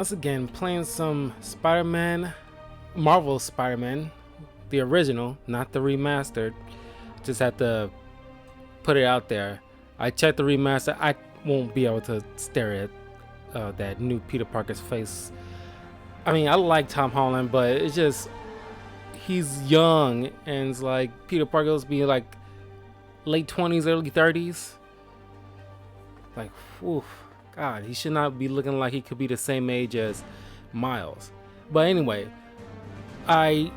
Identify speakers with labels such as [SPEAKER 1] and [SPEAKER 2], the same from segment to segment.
[SPEAKER 1] Once again, playing some Spider-Man, Marvel Spider-Man, the original, not the remastered. Just had to put it out there. I checked the remaster. I won't be able to stare at that new Peter Parker's face. I mean, I like Tom Holland, but it's just he's young and it's like Peter Parker was be like late 20s, early 30s. Like, whew, God, he should not be looking like he could be the same age as Miles. But anyway, I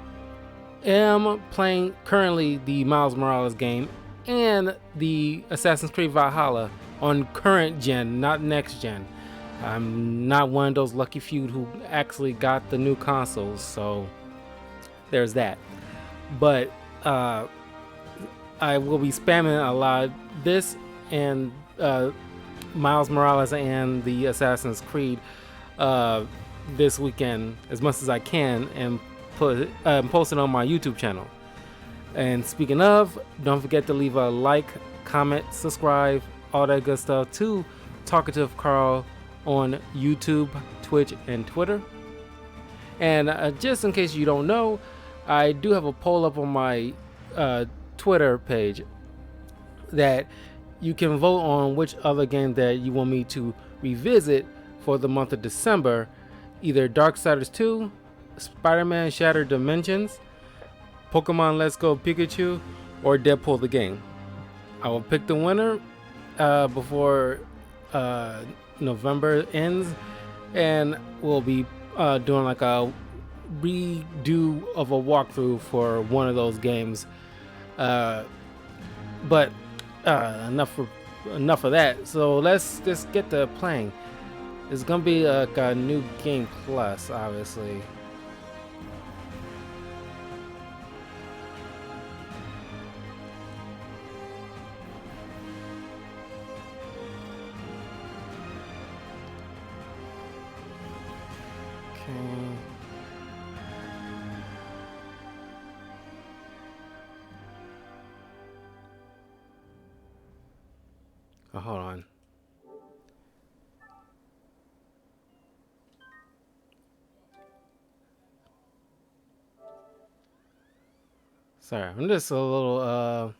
[SPEAKER 1] am playing currently the Miles Morales game and the Assassin's Creed Valhalla on current gen, not next gen. I'm not one of those lucky few who actually got the new consoles, so there's that. But I will be spamming a lot of this and Miles Morales and the Assassin's Creed this weekend as much as I can and post it on my YouTube channel. And speaking of, don't forget to leave a like, comment, subscribe, all that good stuff to Talkative Carl on YouTube, Twitch, and Twitter. And just in case you don't know, I do have a poll up on my Twitter page that you can vote on which other game that you want me to revisit for the month of December. Either Darksiders 2, Spider-Man Shattered Dimensions, Pokemon Let's Go Pikachu, or Deadpool the game. I will pick the winner before November ends, and we'll be doing like a redo of a walkthrough for one of those games. But enough of that. So let's just get to playing. It's gonna be like a new game plus, obviously. Okay. Oh, hold on. Sorry, I'm just a little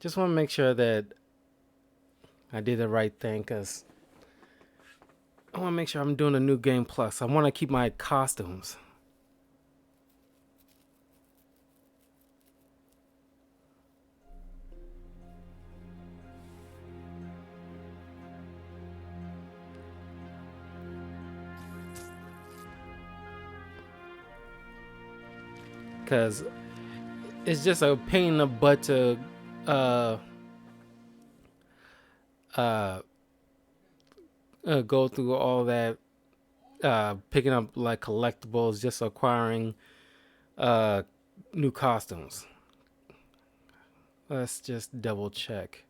[SPEAKER 1] just want to make sure that I did the right thing, because I want to make sure I'm doing a new game plus. I want to keep my costumes. Because it's just a pain in the butt to go through all that, picking up like collectibles, just acquiring new costumes. Let's just double check.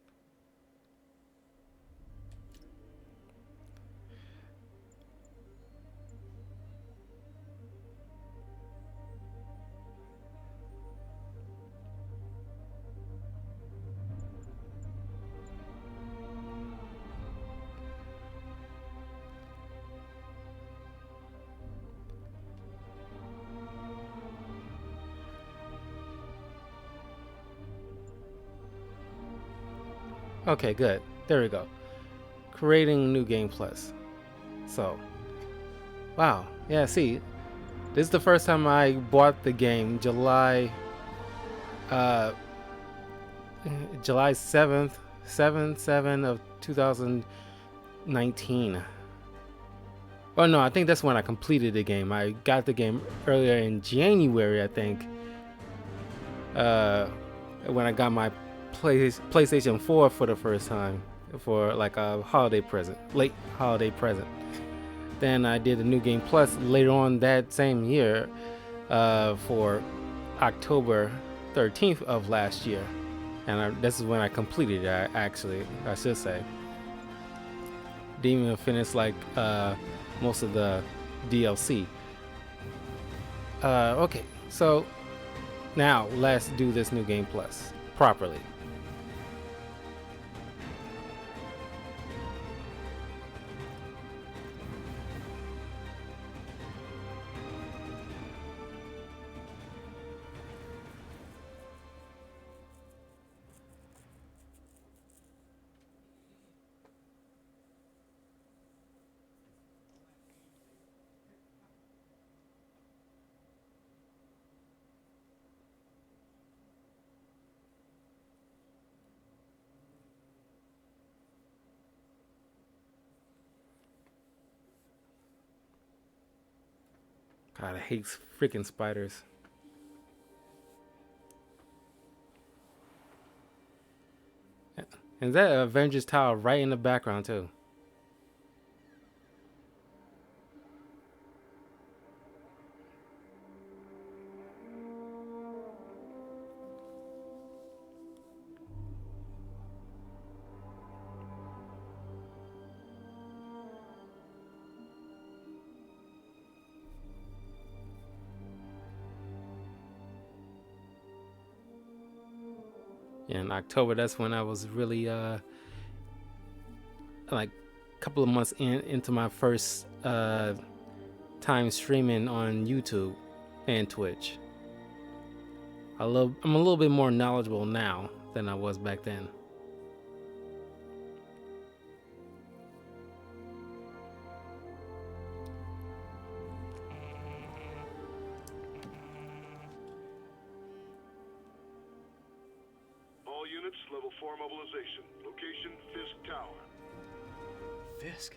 [SPEAKER 1] Okay, good. There we go. Creating new game plus. So, wow. Yeah, see, this is the first time I bought the game, July 7th, 7 of 2019. Oh no, I think that's when I completed the game. I got the game earlier in January, I think. When I got my PlayStation 4 for the first time for like a holiday present, late holiday present. Then I did the new game plus later on that same year for October 13th of last year, and this is when I completed it. Actually, I should say, didn't even finish like most of the DLC. Okay, so now let's do this new game plus properly. God, I hate freaking spiders. And that Avengers Tower right in the background too. In October, that's when I was really like a couple of months into my first time streaming on YouTube and Twitch. I'm a little bit more knowledgeable now than I was back then.
[SPEAKER 2] All units, level 4 mobilization. Location, Fisk Tower.
[SPEAKER 3] Fisk?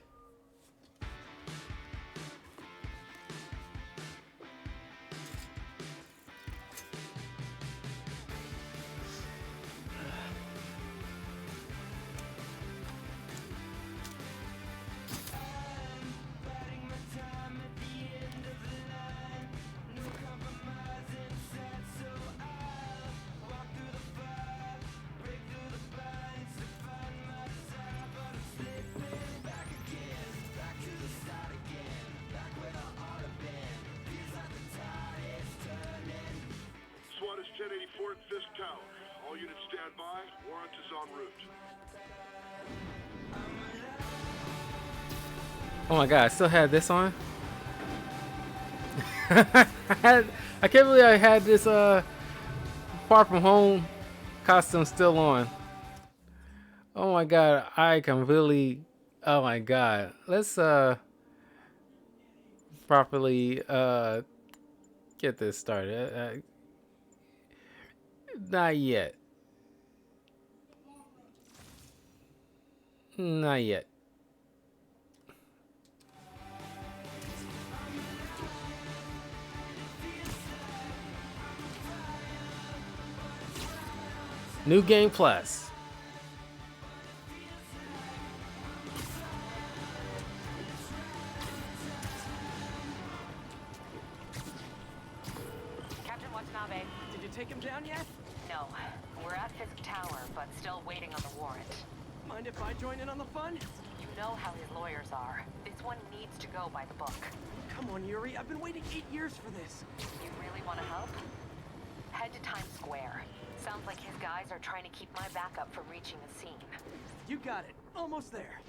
[SPEAKER 2] SWAT is 1084 at Fisk Tower. All units stand by. Warrant is en route.
[SPEAKER 1] Oh my god, I still had this on. I can't believe I had this Far From Home costume still on. Oh my god, I completely. Oh my god, let's properly get this started. Not yet. Not yet. New Game Plus.
[SPEAKER 4] Captain Watanabe.
[SPEAKER 3] Did you take him down yet?
[SPEAKER 4] No. We're at Fisk Tower, but still waiting on the warrant.
[SPEAKER 3] Mind if I join in on the fun?
[SPEAKER 4] You know how his lawyers are. This one needs to go by the book.
[SPEAKER 3] Come on, Yuri. I've been waiting 8 years for this.
[SPEAKER 4] You really want to help? Head to Times Square. Sounds like his guys are trying to keep my backup from reaching the scene.
[SPEAKER 3] You got it. Almost there.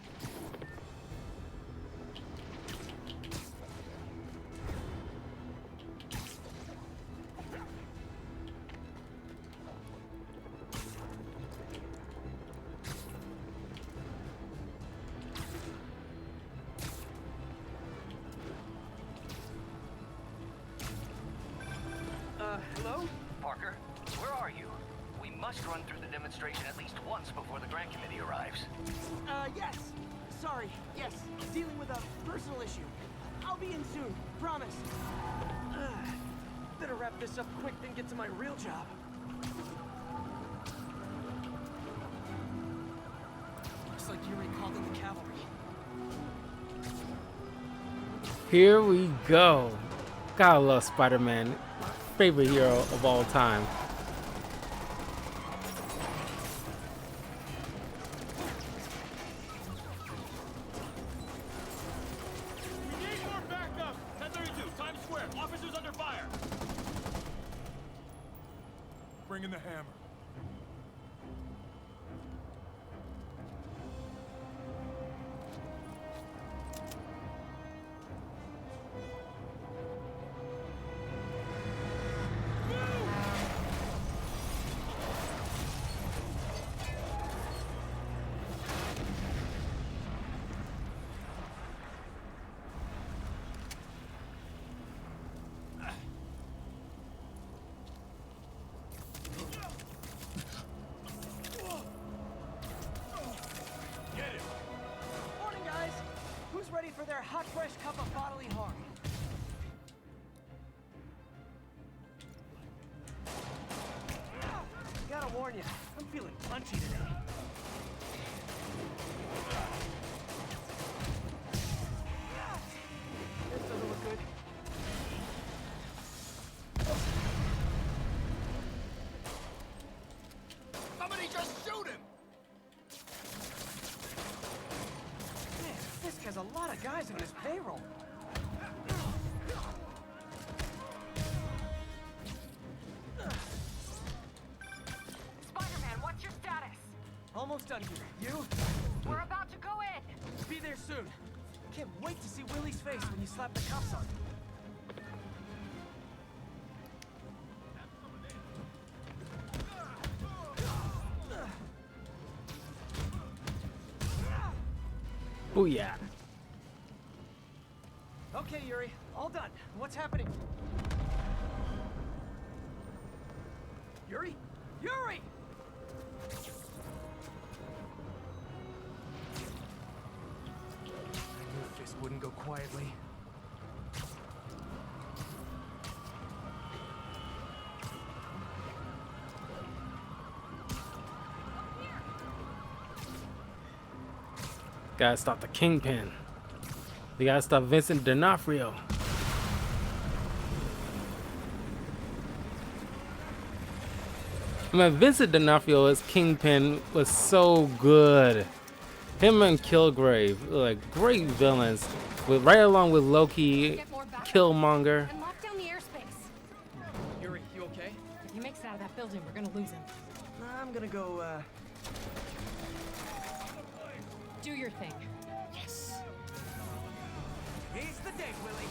[SPEAKER 3] Hello?
[SPEAKER 5] Parker, where are you? We must run through the demonstration at least once before the grant committee arrives.
[SPEAKER 3] Yes. Sorry. Yes. Dealing with a personal issue. I'll be in soon. Promise. Better wrap this up quick than get to my real job. Looks like Yuri called in the cavalry.
[SPEAKER 1] Here we go. Gotta love Spider-Man. Favorite hero of all time.
[SPEAKER 6] We need more backup! 1032, Times Square. Officers under fire.
[SPEAKER 2] Bring in the hammer.
[SPEAKER 3] punchy today. This doesn't look good.
[SPEAKER 6] Somebody just shoot him!
[SPEAKER 3] Man, Fisk has a lot of guys on his payroll.
[SPEAKER 4] Spider-Man, what's your status?
[SPEAKER 3] Almost done here. You?
[SPEAKER 4] We're about to go in.
[SPEAKER 3] Be there soon. Can't wait to see Willie's face when you slap the cuffs on.
[SPEAKER 1] Booyah.
[SPEAKER 3] Okay, Yuri, all done. What's happening? Yuri? Yuri! I knew Fisk wouldn't go quietly.
[SPEAKER 1] Gotta stop the Kingpin. We gotta stop Vincent D'Onofrio. Man, Vincent D'Onofrio as Kingpin was so good. Him and Kilgrave, like great villains, with right along with Loki,
[SPEAKER 7] Get more backup.
[SPEAKER 1] Killmonger.
[SPEAKER 7] And lock down the airspace.
[SPEAKER 3] Yuri, you okay?
[SPEAKER 7] If he makes it out of that building, we're gonna lose him.
[SPEAKER 3] I'm gonna go,
[SPEAKER 7] Do your thing.
[SPEAKER 3] He's the day, Willie.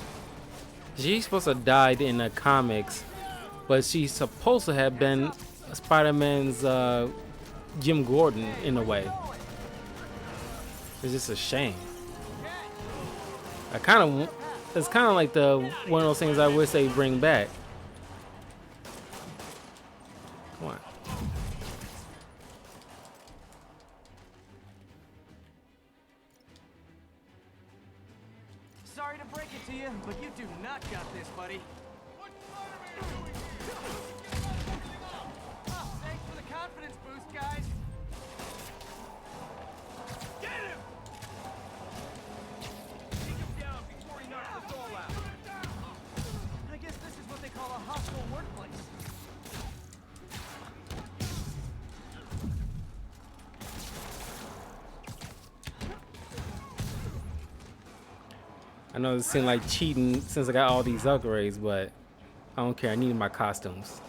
[SPEAKER 1] She's supposed to have died in the comics, but she's supposed to have been Spider-Man's Jim Gordon in a way. It's just a shame. It's kind of like one of those things I wish they bring back. Come on.
[SPEAKER 3] Sorry to break it to you, but you do not got this, buddy. Oh, thanks for the confidence boost, guys.
[SPEAKER 6] Get him! Take him down before he knocks us all out.
[SPEAKER 3] I guess this is what they call a hostile workplace.
[SPEAKER 1] I know it seemed like cheating since I got all these upgrades, but I don't care. I need my costumes.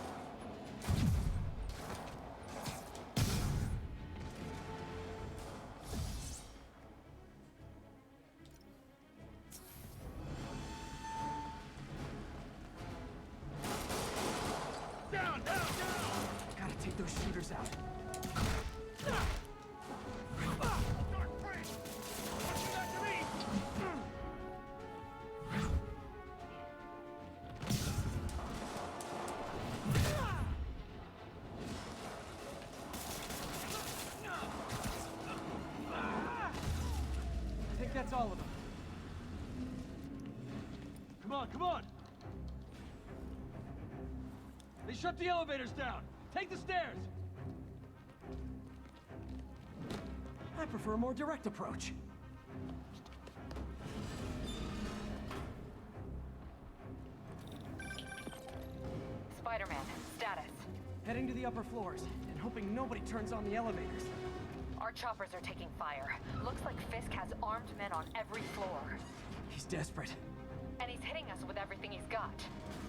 [SPEAKER 6] Down, down, down!
[SPEAKER 3] Gotta take those shooters out.
[SPEAKER 6] Dark Prince! What you got to me?
[SPEAKER 3] I think that's all of them.
[SPEAKER 6] Come on, come on! They shut the elevators down! Take the stairs!
[SPEAKER 3] I prefer a more direct approach.
[SPEAKER 4] Spider-Man, status.
[SPEAKER 3] Heading to the upper floors and hoping nobody turns on the elevators.
[SPEAKER 4] Our choppers are taking fire. Looks like Fisk has armed men on every floor.
[SPEAKER 3] He's desperate.
[SPEAKER 4] And he's hitting us with everything he's got.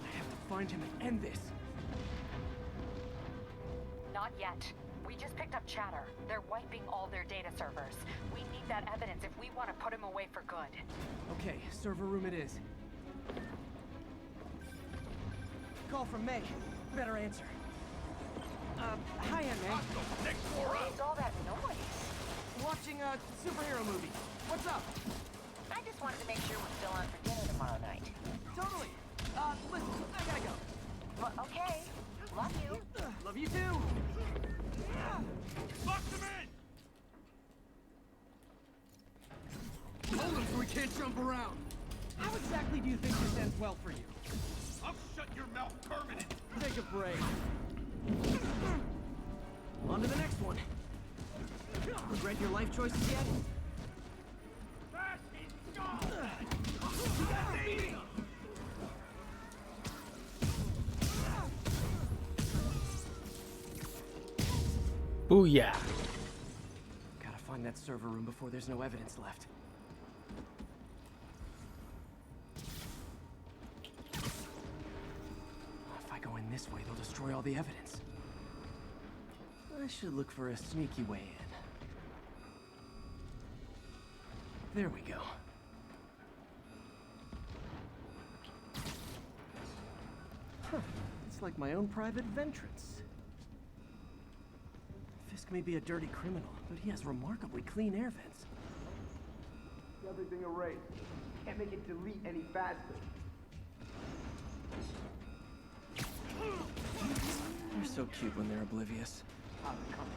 [SPEAKER 3] I have to find him and end this.
[SPEAKER 4] Not yet. We just picked up chatter. They're wiping all their data servers. We need that evidence if we want to put him away for good.
[SPEAKER 3] Okay, server room it is. Call from May. Better answer. Hi, Aunt May.
[SPEAKER 6] Next floor up!
[SPEAKER 4] What's all that noise?
[SPEAKER 3] Watching a superhero movie. What's up?
[SPEAKER 4] I just wanted to make sure we're still on for dinner tomorrow night.
[SPEAKER 3] Totally. Listen, I gotta go.
[SPEAKER 4] Well, okay. Love you.
[SPEAKER 3] Love you too.
[SPEAKER 6] Lock them in! Hold them so we can't jump around!
[SPEAKER 3] How exactly do you think this ends well for you?
[SPEAKER 6] I'll shut your mouth permanent!
[SPEAKER 3] Take a break. On to the next one. Regret your life choices yet?
[SPEAKER 1] Booyah.
[SPEAKER 3] Gotta find that server room before there's no evidence left. If I go in this way, they'll destroy all the evidence. I should look for a sneaky way in. There we go. Huh. It's like my own private ventrance. Fisk may be a dirty criminal, but he has remarkably clean air vents.
[SPEAKER 8] Everything erased. Can't make it delete any faster.
[SPEAKER 3] They're so cute when they're oblivious.
[SPEAKER 8] How's it coming?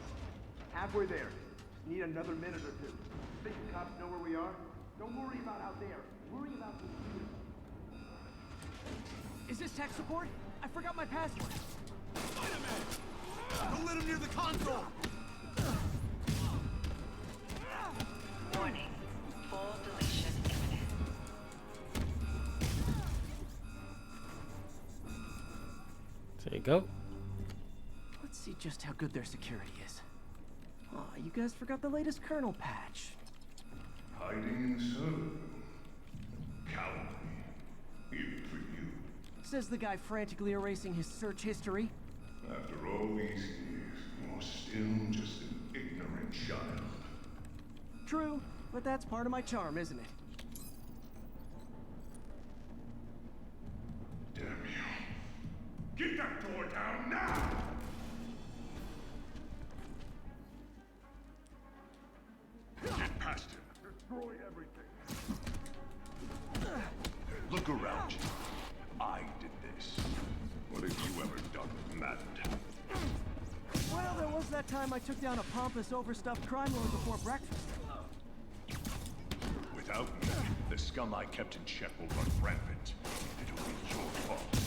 [SPEAKER 8] Halfway there. Need another minute or two. Think the cops know where we are? Don't worry about out there. Worry about the here.
[SPEAKER 3] Is this tech support? I forgot my password.
[SPEAKER 6] Don't let him near the console!
[SPEAKER 4] Warning. Full deletion imminent.
[SPEAKER 1] There you go.
[SPEAKER 3] Let's see just how good their security is. Aw, you guys forgot the latest kernel patch.
[SPEAKER 2] Hiding in the server room. Cowardly. Even for you.
[SPEAKER 3] Says the guy frantically erasing his search history.
[SPEAKER 2] After all these years, you're still just an ignorant child.
[SPEAKER 3] True, but that's part of my charm, isn't it?
[SPEAKER 2] Damn you. Get that door down now! Get past him. Destroy everything. Look around you. I did this. What have you ever done with Madden?
[SPEAKER 3] Well, there was that time I took down a pompous, overstuffed crime lord before breakfast.
[SPEAKER 2] Without me, the scum I kept in check will run rampant. It'll be your fault.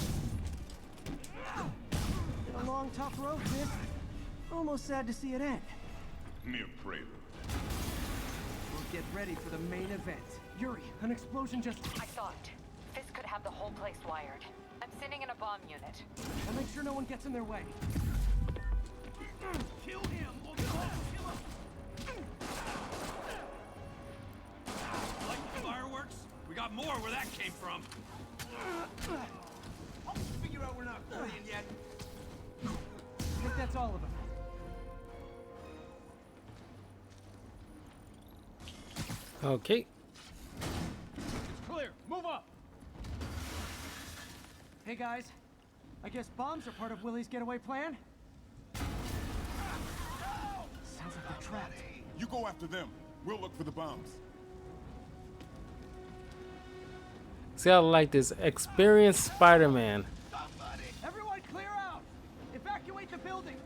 [SPEAKER 3] Been a long, tough road, Fisk. Almost sad to see it end.
[SPEAKER 2] Mere prelude.
[SPEAKER 3] We'll get ready for the main event. Yuri, an explosion just...
[SPEAKER 4] I saw it. Fisk could have the whole place wired. I'm sending in a bomb unit.
[SPEAKER 3] I'll make sure no one gets in their way.
[SPEAKER 6] Kill him! We'll kill him! Like the fireworks? We got more where that came from. I'll figure out we're not playing yet.
[SPEAKER 3] I think that's all of them.
[SPEAKER 1] Okay.
[SPEAKER 6] It's clear. Move up!
[SPEAKER 3] Hey guys, I guess bombs are part of Willie's getaway plan? Sounds like they're trapped.
[SPEAKER 9] You go after them. We'll look for the bombs.
[SPEAKER 1] See, I like this experienced Spider-Man.
[SPEAKER 3] Everyone clear out! Evacuate the building!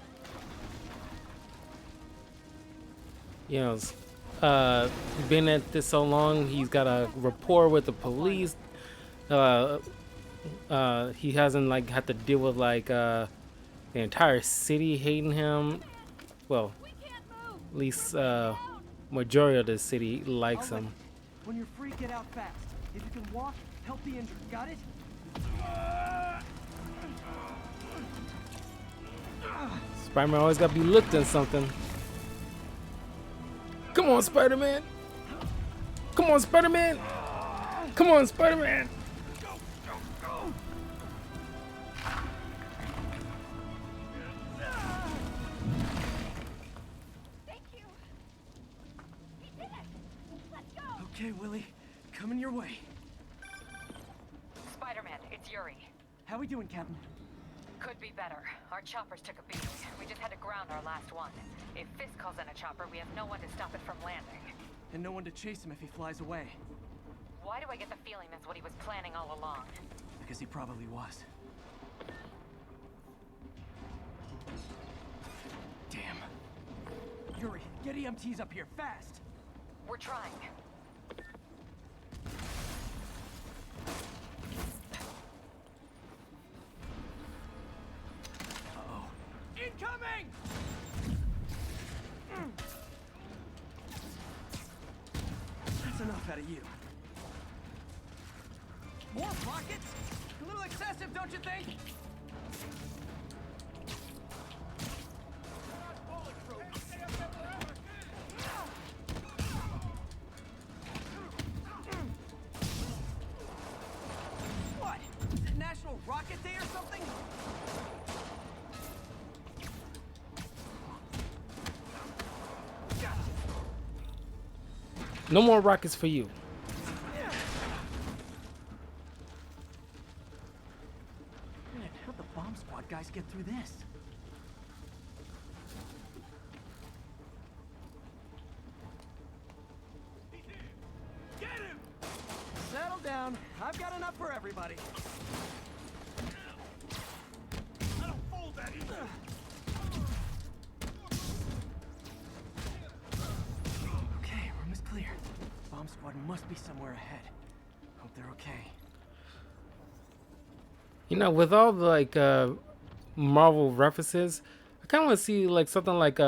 [SPEAKER 1] You know, been at this so long, he's got a rapport with the police. He hasn't like had to deal with like the entire city hating him. Well, at least majority of the city likes him.
[SPEAKER 3] When you're free, get out fast. If you can walk, help the injured. Got it?
[SPEAKER 1] Spider-Man always got to be lifting something. Come on, Spider-Man. Come on, Spider-Man. Come on, Spider-Man.
[SPEAKER 3] Okay, Willie. Coming your way.
[SPEAKER 4] Spider-Man, it's Yuri.
[SPEAKER 3] How we doing, Captain?
[SPEAKER 4] Could be better. Our choppers took a beating. We just had to ground our last one. If Fisk calls in a chopper, we have no one to stop it from landing.
[SPEAKER 3] And no one to chase him if he flies away.
[SPEAKER 4] Why do I get the feeling that's what he was planning all along?
[SPEAKER 3] Because he probably was. Damn. Yuri, get EMTs up here, fast!
[SPEAKER 4] We're trying.
[SPEAKER 3] Uh-oh.
[SPEAKER 6] Incoming!
[SPEAKER 3] out of you. More rockets? A little excessive, don't you think? What? Is it National Rocket Day or something?
[SPEAKER 1] No more rockets for you.
[SPEAKER 3] Man, how'd the bomb squad guys get through this?
[SPEAKER 6] Get him!
[SPEAKER 3] Settle down. I've got enough for everybody.
[SPEAKER 6] I don't fold that easy.
[SPEAKER 3] Okay, room is clear. Bomb squad must be somewhere ahead. Hope they're okay.
[SPEAKER 1] You know, with all the like Marvel references, I kind of want to see like something like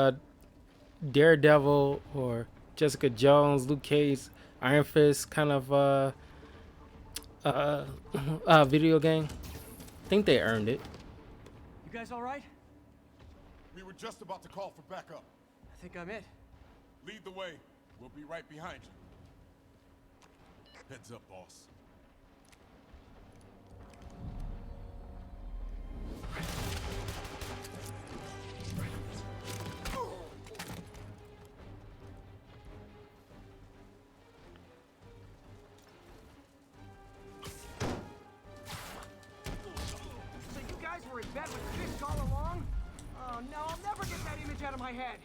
[SPEAKER 1] Daredevil or Jessica Jones, Luke Cage, Iron Fist kind of video game. I think they earned it.
[SPEAKER 3] You guys all right?
[SPEAKER 9] We were just about to call for backup.
[SPEAKER 3] I think I'm it.
[SPEAKER 9] Lead the way. We'll be right behind you. Heads up, boss.
[SPEAKER 3] So you guys were in bed with Fisk all along? Oh no, I'll never get that image out of my head.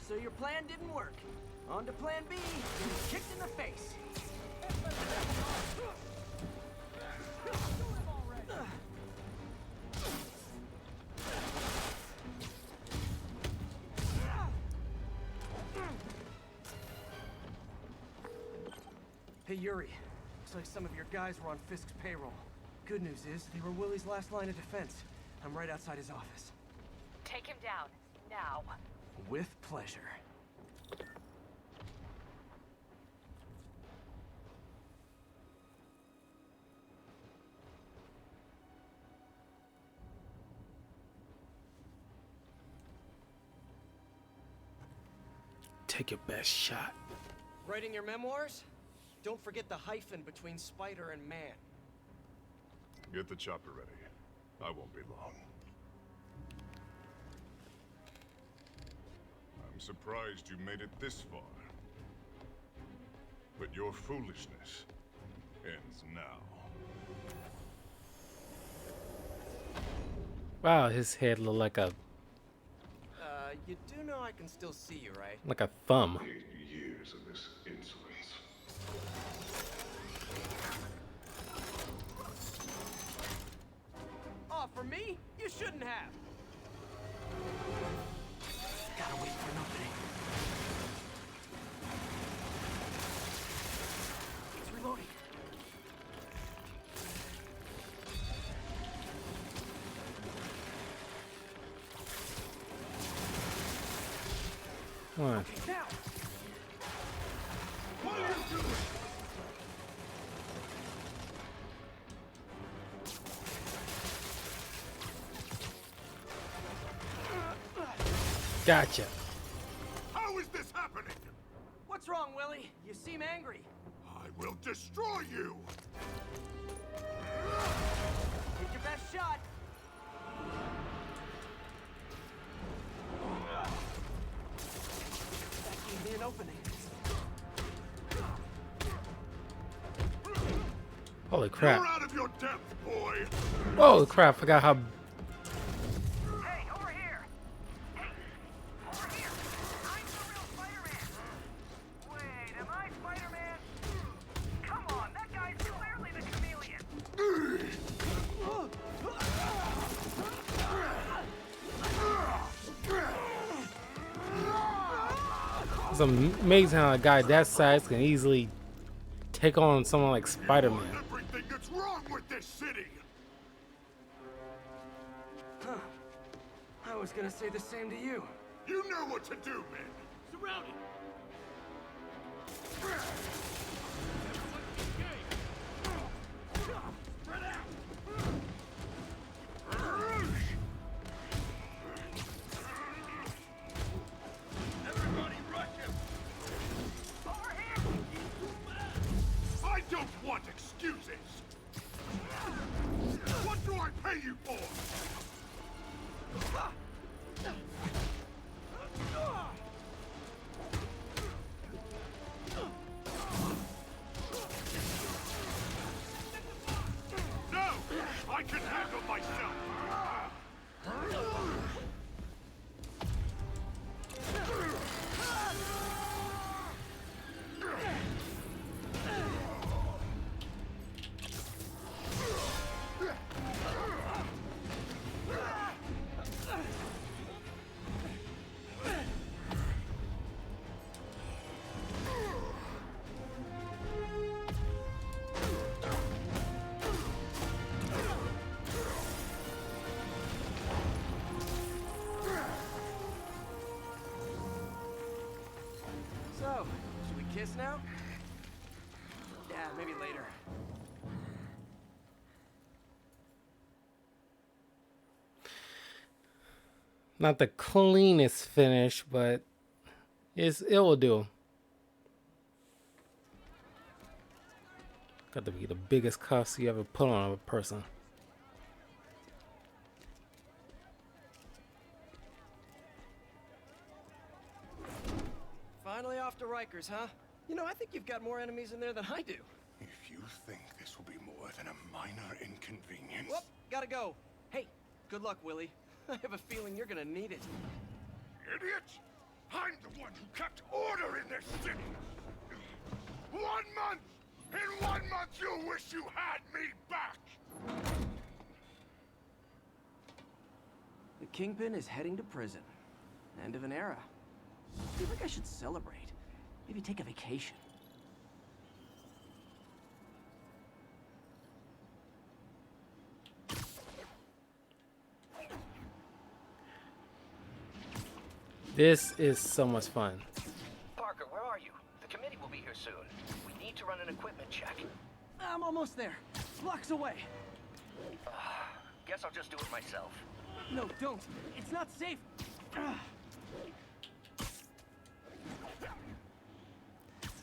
[SPEAKER 3] So your plan didn't work. On to plan B, kicked in the face. Hey Yuri, looks like some of your guys were on Fisk's payroll. Good news is, they were Willie's last line of defense. I'm right outside his office.
[SPEAKER 4] Take him down, now.
[SPEAKER 3] With pleasure.
[SPEAKER 1] Take your best shot.
[SPEAKER 3] Writing your memoirs? Don't forget the hyphen between spider and man.
[SPEAKER 2] Get the chopper ready. I won't be long. I'm surprised you made it this far. But your foolishness ends now.
[SPEAKER 1] Wow, his head looked like a
[SPEAKER 3] You do know I can still see you, right?
[SPEAKER 1] thumb.
[SPEAKER 2] 8 years of this insolence.
[SPEAKER 3] Oh, for me? You shouldn't have. Gotta wait for an opening. It's reloading.
[SPEAKER 1] What?
[SPEAKER 3] Now!
[SPEAKER 2] What are you doing?
[SPEAKER 1] Gotcha.
[SPEAKER 2] How is this happening?
[SPEAKER 3] What's wrong, Willie? You seem angry.
[SPEAKER 2] I will destroy you!
[SPEAKER 3] Take your best shot. That gave me an opening.
[SPEAKER 1] Holy crap.
[SPEAKER 2] You're out of your depth, boy!
[SPEAKER 1] Holy crap, forgot how
[SPEAKER 5] Hey, over here! Hey, over here! I'm the real Spider-Man! Wait, am I Spider-Man? Come on, that guy's clearly the chameleon!
[SPEAKER 1] it's amazing how a guy that size can easily take on someone like Spider-Man.
[SPEAKER 2] Everything that's wrong with this city!
[SPEAKER 3] I was gonna say the same to you.
[SPEAKER 2] You know what to do, man!
[SPEAKER 6] surrounded. Spread out. Everybody rush him.
[SPEAKER 5] Over here!
[SPEAKER 2] I don't want excuses! What do I pay you for? No! I can handle myself!
[SPEAKER 3] So, should we kiss now? Yeah, maybe later.
[SPEAKER 1] Not the cleanest finish, but it will do. Got to be the biggest cuffs you ever put on a person.
[SPEAKER 3] Finally off to Rikers, huh? You know, I think you've got more enemies in there than I do.
[SPEAKER 2] If you think this will be more than a minor inconvenience...
[SPEAKER 3] Whoop, gotta go. Hey, good luck, Willie. I have a feeling you're gonna need it.
[SPEAKER 2] Idiot! I'm the one who kept order in this city! 1 month! In 1 month you'll wish you had me back!
[SPEAKER 3] The Kingpin is heading to prison. End of an era. I feel like I should celebrate. Maybe take a vacation.
[SPEAKER 1] This is so much fun.
[SPEAKER 10] Parker, where are you? The committee will be here soon. We need to run an equipment check.
[SPEAKER 3] I'm almost there. Blocks away.
[SPEAKER 10] Guess I'll just do it myself.
[SPEAKER 3] No, don't. It's not safe.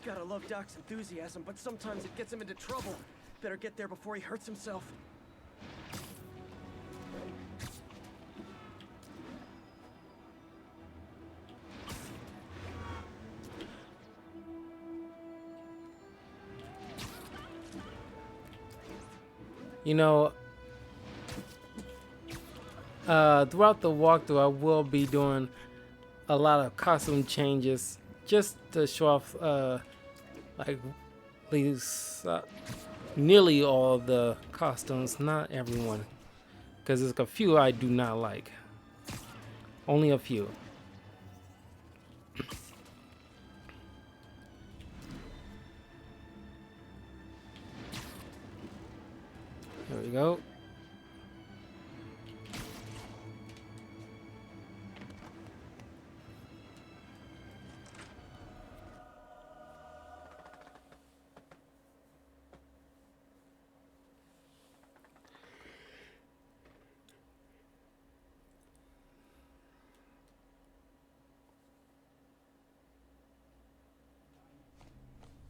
[SPEAKER 3] Gotta love Doc's enthusiasm, but sometimes it gets him into trouble. Better get there before he hurts himself.
[SPEAKER 1] You know, throughout the walkthrough, I will be doing a lot of costume changes just to show off, like, at least nearly all the costumes, not everyone, because there's a few I do not like. Only a few. There we go.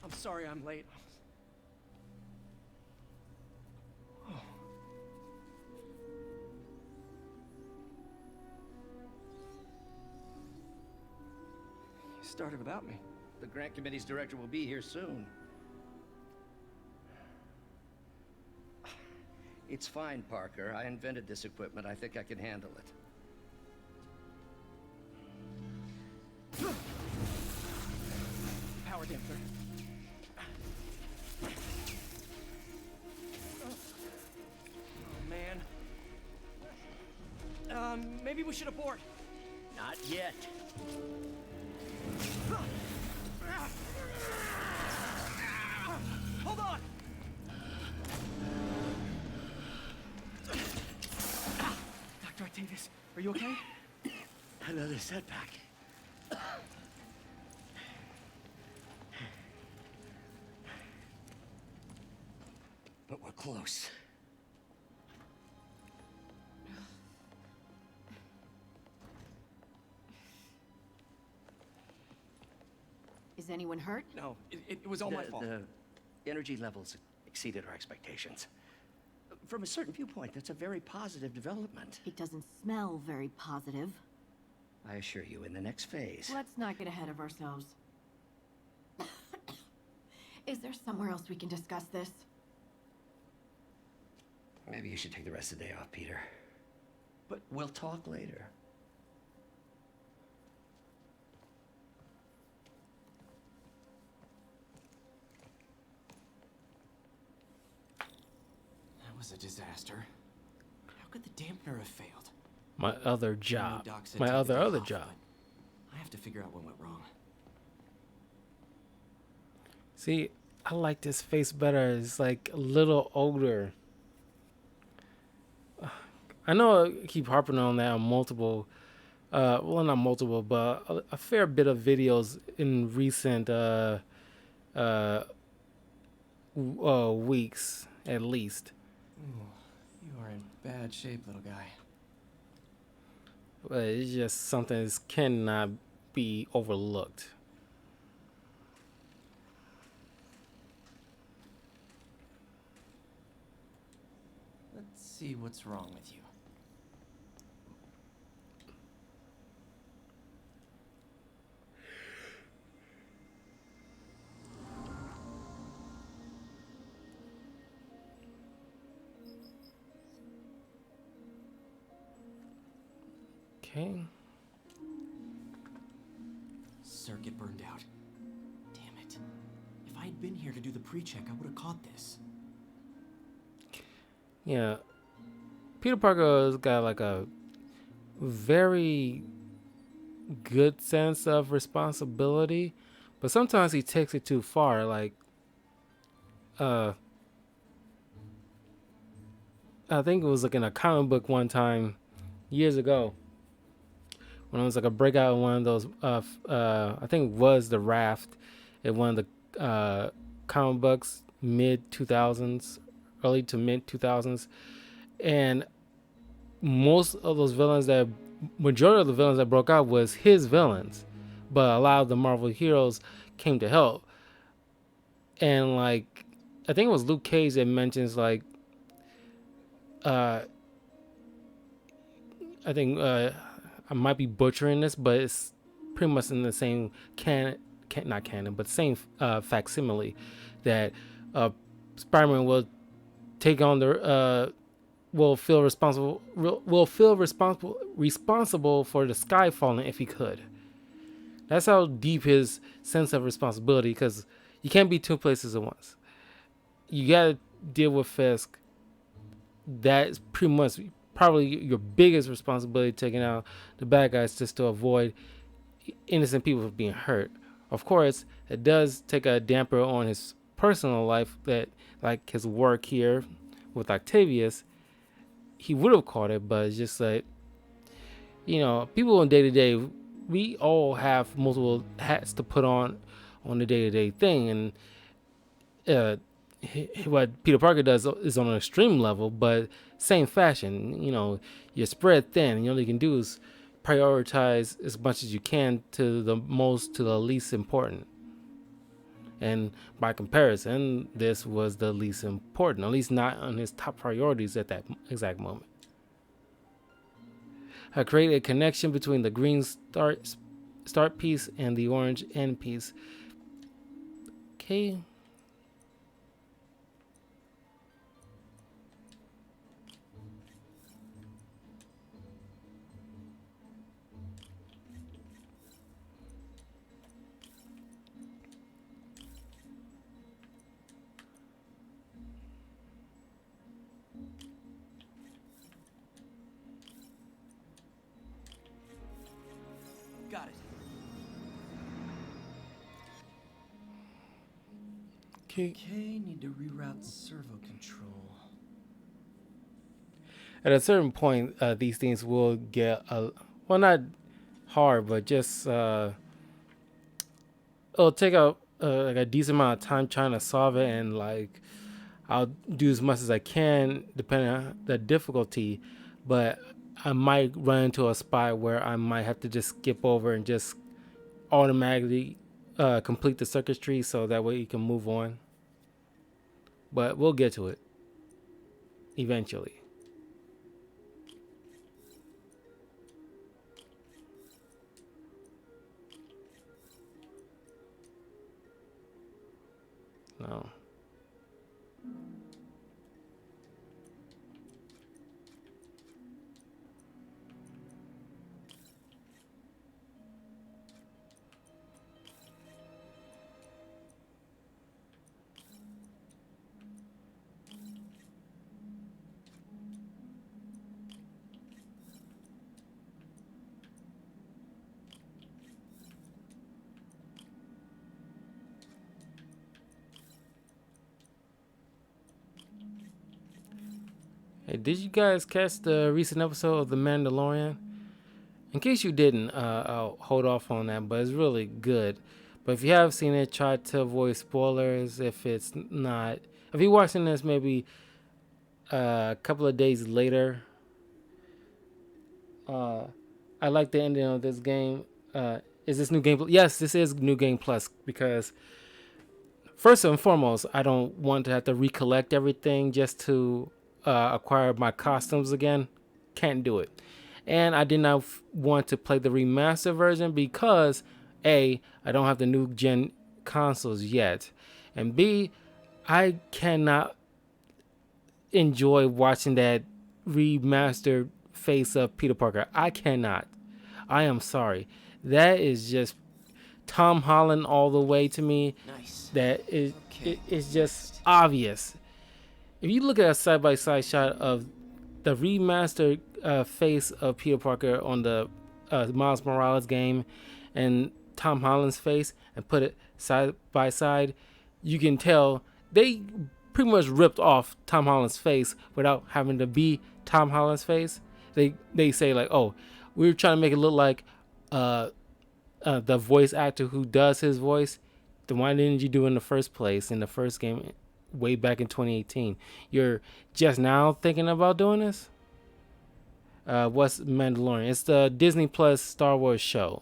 [SPEAKER 3] I'm sorry I'm late. You started without me.
[SPEAKER 10] The grant committee's director will be here soon. It's fine, Parker. I invented this equipment. I think I can handle it.
[SPEAKER 3] Power damper. Oh, man. Maybe we should abort.
[SPEAKER 10] Not yet.
[SPEAKER 3] Hold on! Dr. Octavius, are you okay?
[SPEAKER 10] Another setback. But we're close.
[SPEAKER 11] Is anyone hurt?
[SPEAKER 10] No, it was all my fault. The energy levels exceeded our expectations. From a certain viewpoint, that's a very positive development.
[SPEAKER 11] It doesn't smell very positive.
[SPEAKER 10] I assure you, in the next phase...
[SPEAKER 11] Let's not get ahead of ourselves. Is there somewhere else we can discuss this?
[SPEAKER 10] Maybe you should take the rest of the day off, Peter. But we'll talk later.
[SPEAKER 3] That was a disaster. How could the dampener have failed?
[SPEAKER 1] My other
[SPEAKER 3] I know
[SPEAKER 1] job.
[SPEAKER 3] Doc said
[SPEAKER 1] My
[SPEAKER 3] take the day
[SPEAKER 1] other
[SPEAKER 3] off,
[SPEAKER 1] job.
[SPEAKER 3] but I have to figure out what went wrong.
[SPEAKER 1] See, I like this face better. It's like a little older. I know I keep harping on that on multiple, well, not multiple, but a fair bit of videos in recent weeks, at least.
[SPEAKER 3] Ooh, you are in bad shape, little guy.
[SPEAKER 1] But it's just something that cannot be overlooked.
[SPEAKER 3] Let's see what's wrong with you.
[SPEAKER 1] Okay.
[SPEAKER 3] Circuit burned out. Damn it. If I had been here to do the pre-check, I would have caught this.
[SPEAKER 1] Yeah. Peter Parker has got like a very good sense of responsibility, but sometimes he takes it too far. Like, I think it was like in a comic book one time years ago when it was like a breakout in one of those, I think it was The Raft in one of the comic books, mid 2000s, early to mid 2000s. And most of those villains majority of the villains that broke out was his villains, but a lot of the Marvel heroes came to help. And like, I think it was Luke Cage that mentions like, I think I might be butchering this, but it's pretty much in the same not canon, but same facsimile that Spider-Man will take on the will feel responsible for the sky falling if he could. That's how deep his sense of responsibility, because you can't be two places at once. You gotta deal with Fisk. That's pretty much probably your biggest responsibility, taking out the bad guys just to avoid innocent people being hurt. Of course, it does take a damper on his personal life, that like his work here with Octavius, he would have caught it, but it's just like, you know, people in day-to-day, we all have multiple hats to put on the day-to-day thing, and what Peter Parker does is on an extreme level, but same fashion. You know, you're spread thin, and all you can do is prioritize as much as you can to the least important. And by comparison, this was the least important, at least not on his top priorities at that exact moment. I created a connection between the green start piece and the orange end piece. Okay.
[SPEAKER 3] Got it.
[SPEAKER 1] Okay.
[SPEAKER 3] Need to reroute servo control.
[SPEAKER 1] At a certain point, these things will get well, not hard, but just it'll take like a decent amount of time trying to solve it, and like I'll do as much as I can depending on the difficulty, but I might run into a spot where I might have to just skip over and just automatically complete the circuitry so that way you can move on. But we'll get to it eventually. No. Hey, did you guys catch the recent episode of The Mandalorian? In case you didn't, I'll hold off on that, but it's really good. But if you have seen it, try to avoid spoilers. If it's not, if you're watching this maybe a couple of days later, I like the ending of this game. Is this new game? Yes, this is new game plus, because first and foremost, I don't want to have to recollect everything just to acquire my costumes again. Can't do it. And I did not want to play the remastered version because A, I don't have the new gen consoles yet, and B, I cannot enjoy watching that remastered face of Peter Parker. I cannot. I am sorry. That is just Tom Holland all the way to me.
[SPEAKER 10] Nice.
[SPEAKER 1] That is, it's just obvious. If you look at a side-by-side shot of the remastered face of Peter Parker on the Miles Morales game and Tom Holland's face and put it side by side, you can tell they pretty much ripped off Tom Holland's face without having to be Tom Holland's face. They say like, oh, we were trying to make it look like the voice actor who does his voice. Then why didn't you do it in the first place in the first game way back in 2018? You're just now thinking about doing this? What's Mandalorian? It's the Disney Plus Star Wars show.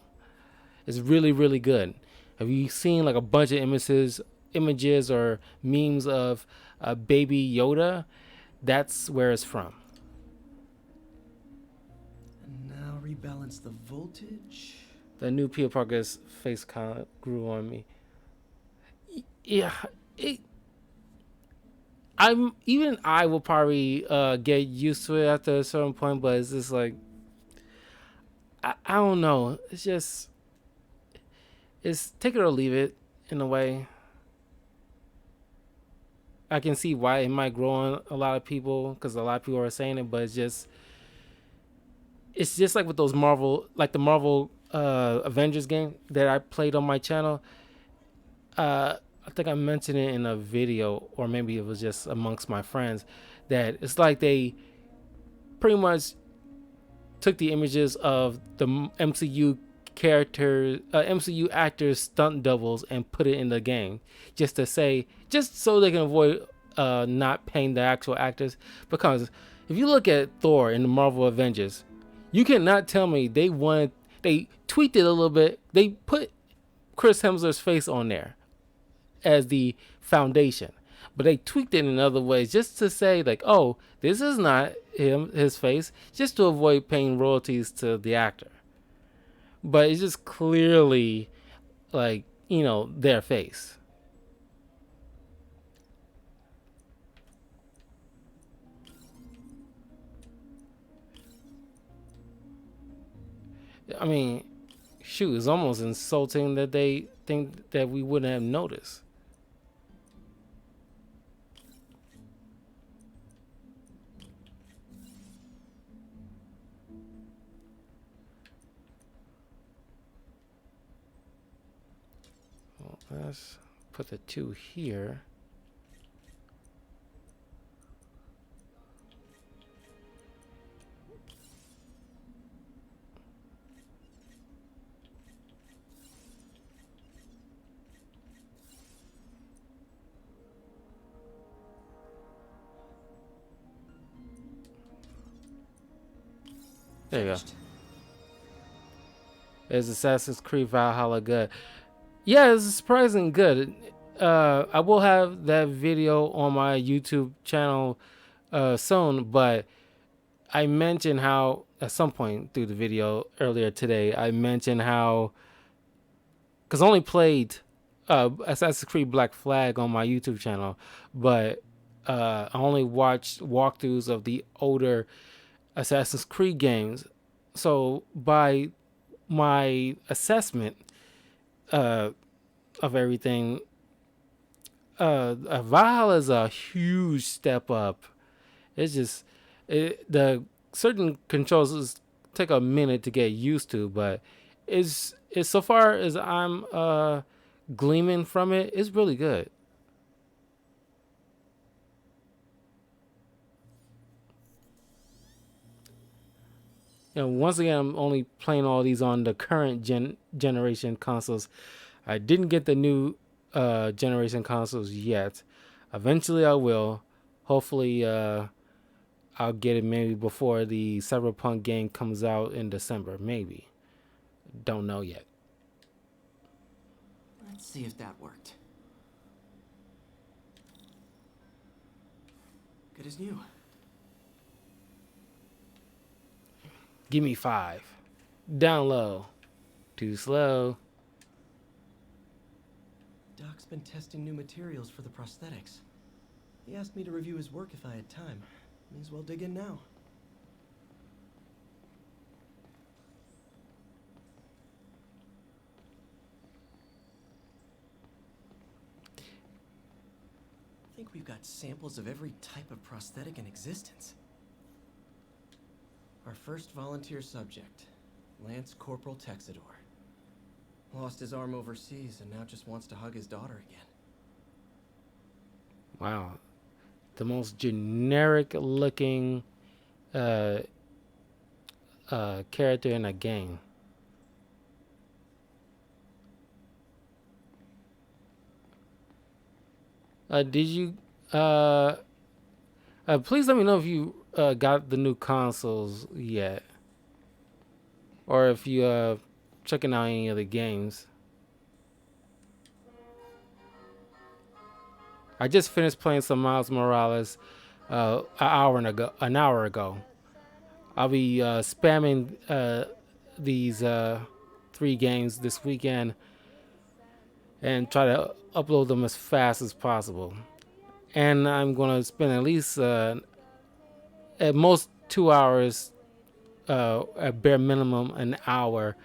[SPEAKER 1] It's really, really good. Have you seen like a bunch of images or memes of baby Yoda? That's where it's from.
[SPEAKER 12] And now rebalance the voltage.
[SPEAKER 1] The new Peter Parker's face kind of grew on me. Yeah, I will probably get used to it after a certain point, but it's just like I don't know. It's take it or leave it in a way. I can see why it might grow on a lot of people because a lot of people are saying it, but it's just like with those Marvel, like the Marvel Avengers game that I played on my channel. I think I mentioned it in a video, or maybe it was just amongst my friends, that it's like they pretty much took the images of the MCU MCU actors' stunt doubles and put it in the game just so they can avoid not paying the actual actors. Because if you look at Thor in the Marvel Avengers, you cannot tell me they tweaked it a little bit. They put Chris Hemsworth's face on there as the foundation, but they tweaked it in other ways just to say like, oh, this is not his face, just to avoid paying royalties to the actor. But it's just clearly like, their face. I mean, shoot, it's almost insulting that they think that we wouldn't have noticed. Let's put the 2 here. There you go.
[SPEAKER 12] Finished.
[SPEAKER 1] Is Assassin's Creed Valhalla good? Yeah, it's surprisingly good. I will have that video on my YouTube channel soon, but I mentioned how at some point through the video earlier today, I mentioned how, because I only played Assassin's Creed Black Flag on my YouTube channel, but I only watched walkthroughs of the older Assassin's Creed games. So by my assessment of everything, Valhalla is a huge step up. It's just the certain controls take a minute to get used to, but it's so far as I'm gleaming from it, it's really good. Once again, I'm only playing all these on the current generation consoles. I didn't get the new generation consoles yet. Eventually I will. Hopefully I'll get it maybe before the Cyberpunk game comes out in December. Maybe. Don't know yet.
[SPEAKER 12] Let's see if that worked. Good as new.
[SPEAKER 1] Give me 5. Down low. Too slow.
[SPEAKER 12] Doc's been testing new materials for the prosthetics. He asked me to review his work if I had time. May as well dig in now. I think we've got samples of every type of prosthetic in existence. Our first volunteer subject, Lance Corporal Texador. Lost his arm overseas and now just wants to hug his daughter again.
[SPEAKER 1] Wow. The most generic looking character in a game. Did you please let me know if you got the new consoles yet, or if you checking out any of the games. I just finished playing some Miles Morales an hour ago. I'll be spamming these 3 games this weekend and try to upload them as fast as possible. And I'm gonna spend at least at most 2 hours, at bare minimum an hour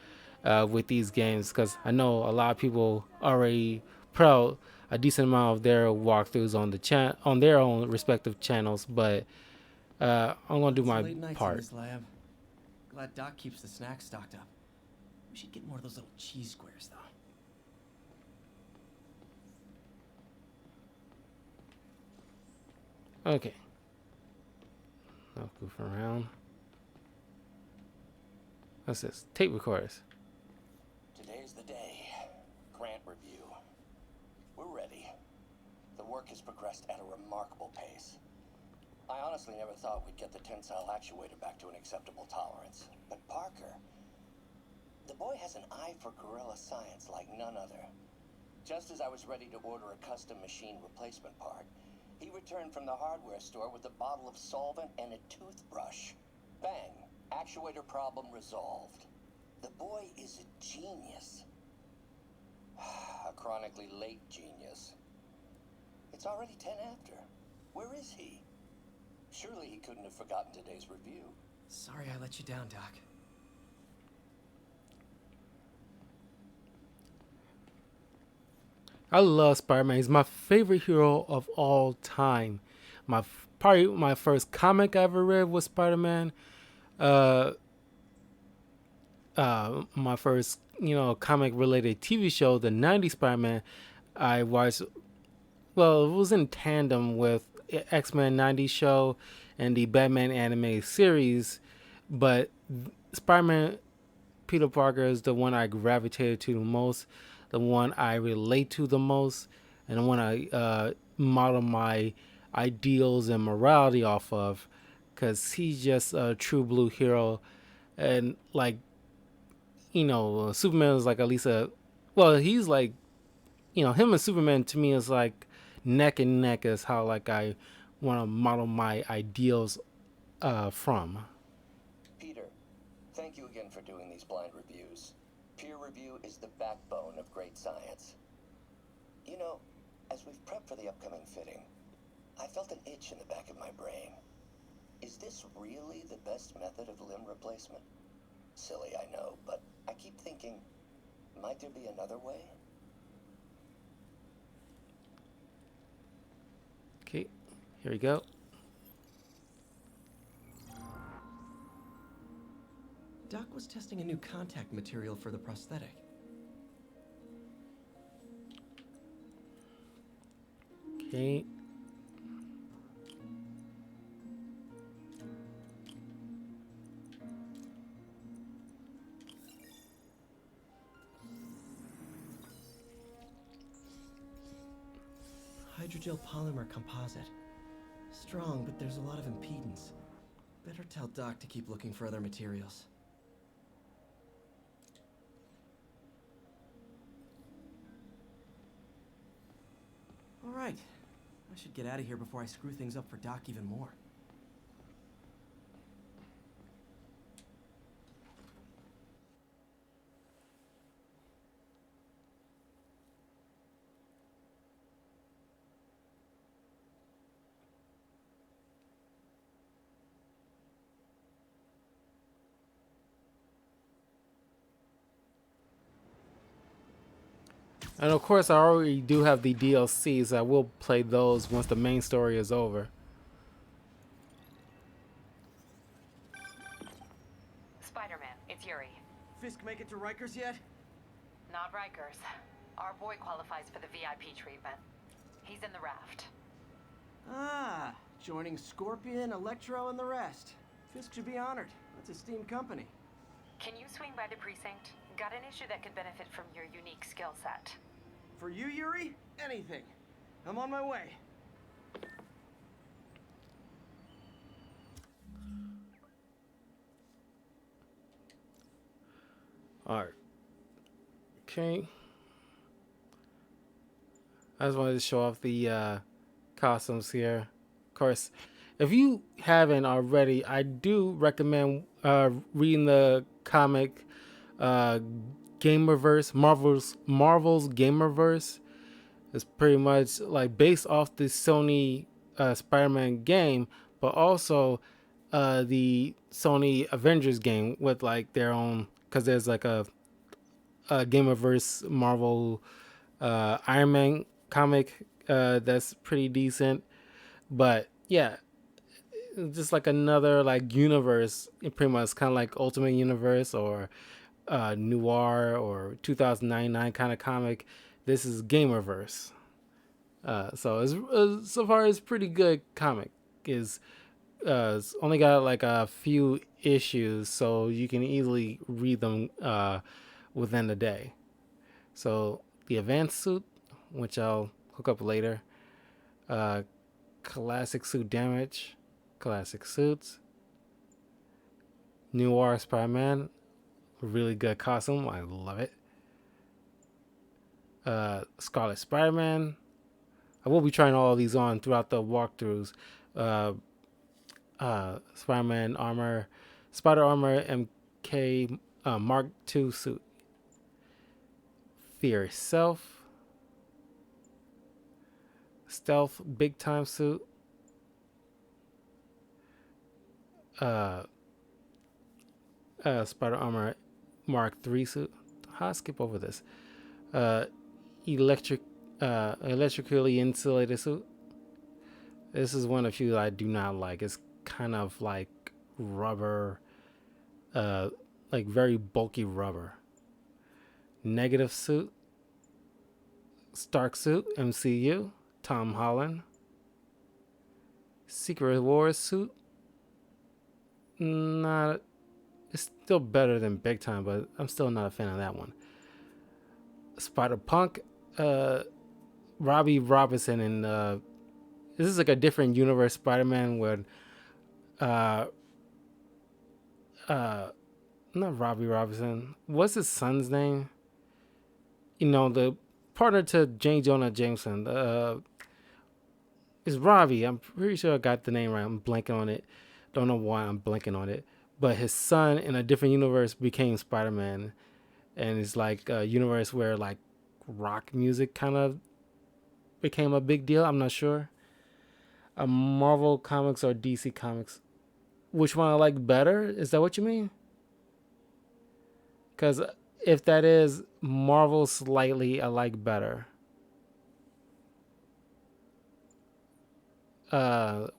[SPEAKER 1] with these games, because I know a lot of people already put out a decent amount of their walkthroughs on the on their own respective channels, but I'm gonna do my
[SPEAKER 12] Late nights
[SPEAKER 1] part.
[SPEAKER 12] in this lab. Glad Doc keeps the snacks stocked up. We should get more of those little cheese squares, though.
[SPEAKER 1] Okay. I'll goof around. What's this? Tape recorders.
[SPEAKER 10] Today's the day. Grant review. We're ready. The work has progressed at a remarkable pace. I honestly never thought we'd get the tensile actuator back to an acceptable tolerance. But Parker, the boy has an eye for guerrilla science like none other. Just as I was ready to order a custom machine replacement part, he returned from the hardware store with a bottle of solvent and a toothbrush. Bang! Actuator problem resolved. The boy is a genius. A chronically late genius. It's already 10 after. Where is he? Surely he couldn't have forgotten today's review.
[SPEAKER 12] Sorry I let you down, Doc.
[SPEAKER 1] I love Spider-Man. He's my favorite hero of all time. Probably my first comic I ever read was Spider-Man. My first, comic related TV show, the 90s Spider-Man, I watched. Well, it was in tandem with X-Men 90s show and the Batman animated series, but Spider-Man Peter Parker is the one I gravitated to the most, the one I relate to the most, and the one I model my ideals and morality off of, because he's just a true blue hero and like, Superman is like at least he's like, him and Superman to me is like neck and neck is how like I want to model my ideals from.
[SPEAKER 10] Peter, thank you again for doing these blind reviews. Peer review is the backbone of great science. You know, as we've prepped for the upcoming fitting, I felt an itch in the back of my brain. Is this really the best method of limb replacement? Silly, I know, but I keep thinking, might there be another way?
[SPEAKER 1] Okay, here we go.
[SPEAKER 12] Doc was testing a new contact material for the prosthetic.
[SPEAKER 1] Okay.
[SPEAKER 12] Hydrogel polymer composite. Strong, but there's a lot of impedance. Better tell Doc to keep looking for other materials. All right. I should get out of here before I screw things up for Doc even more.
[SPEAKER 1] And of course, I already do have the DLCs. I will play those once the main story is over.
[SPEAKER 4] Spider-Man, it's Yuri.
[SPEAKER 3] Fisk make it to Rikers yet?
[SPEAKER 4] Not Rikers. Our boy qualifies for the VIP treatment. He's in the raft.
[SPEAKER 3] Ah, joining Scorpion, Electro, and the rest. Fisk should be honored. That's a steamed company.
[SPEAKER 4] Can you swing by the precinct? Got an issue that could benefit from your unique skill set.
[SPEAKER 3] For you, Yuri? Anything. I'm on my way.
[SPEAKER 1] All right. Okay. I just wanted to show off the costumes here. Of course, if you haven't already, I do recommend reading the comic Gamerverse, Marvel's Gamerverse. It's pretty much like based off the Sony Spider-Man game, but also the Sony Avengers game with like their own, because there's like a Gamerverse Marvel Iron Man comic that's pretty decent. But yeah, just like another like universe, pretty much kind of like Ultimate Universe or Noir or 2099 kind of comic. This is Gamerverse. So it's so far it's pretty good comic. It's only got like a few issues, so you can easily read them within a day. So the advanced suit, which I'll hook up later. Classic suit damage, classic suits. Noir Spider-Man, really good costume. I love it. Scarlet Spider-Man. I will be trying all of these on throughout the walkthroughs. Spider-Man armor, Spider Armor MK Mark II suit. Fear itself. Stealth big time suit. Spider Armor Mark III suit. I'll skip over this. Electrically insulated suit. This is one of the few I do not like. It's kind of like rubber, like very bulky rubber. Negative suit. Stark suit, MCU, Tom Holland. Secret Wars suit. It's still better than Big Time, but I'm still not a fan of that one. Spider-Punk, Robbie Robinson, and this is like a different universe Spider-Man where not Robbie Robinson. What's his son's name? You know, the partner to J. Jonah Jameson. It's Robbie. I'm pretty sure I got the name right. I'm blanking on it. Don't know why I'm blanking on it. But his son in a different universe became Spider-Man. And it's like a universe where like rock music kind of became a big deal. I'm not sure. Marvel Comics or DC Comics. Which one I like better? Is that what you mean? Because if that is Marvel slightly, I like better.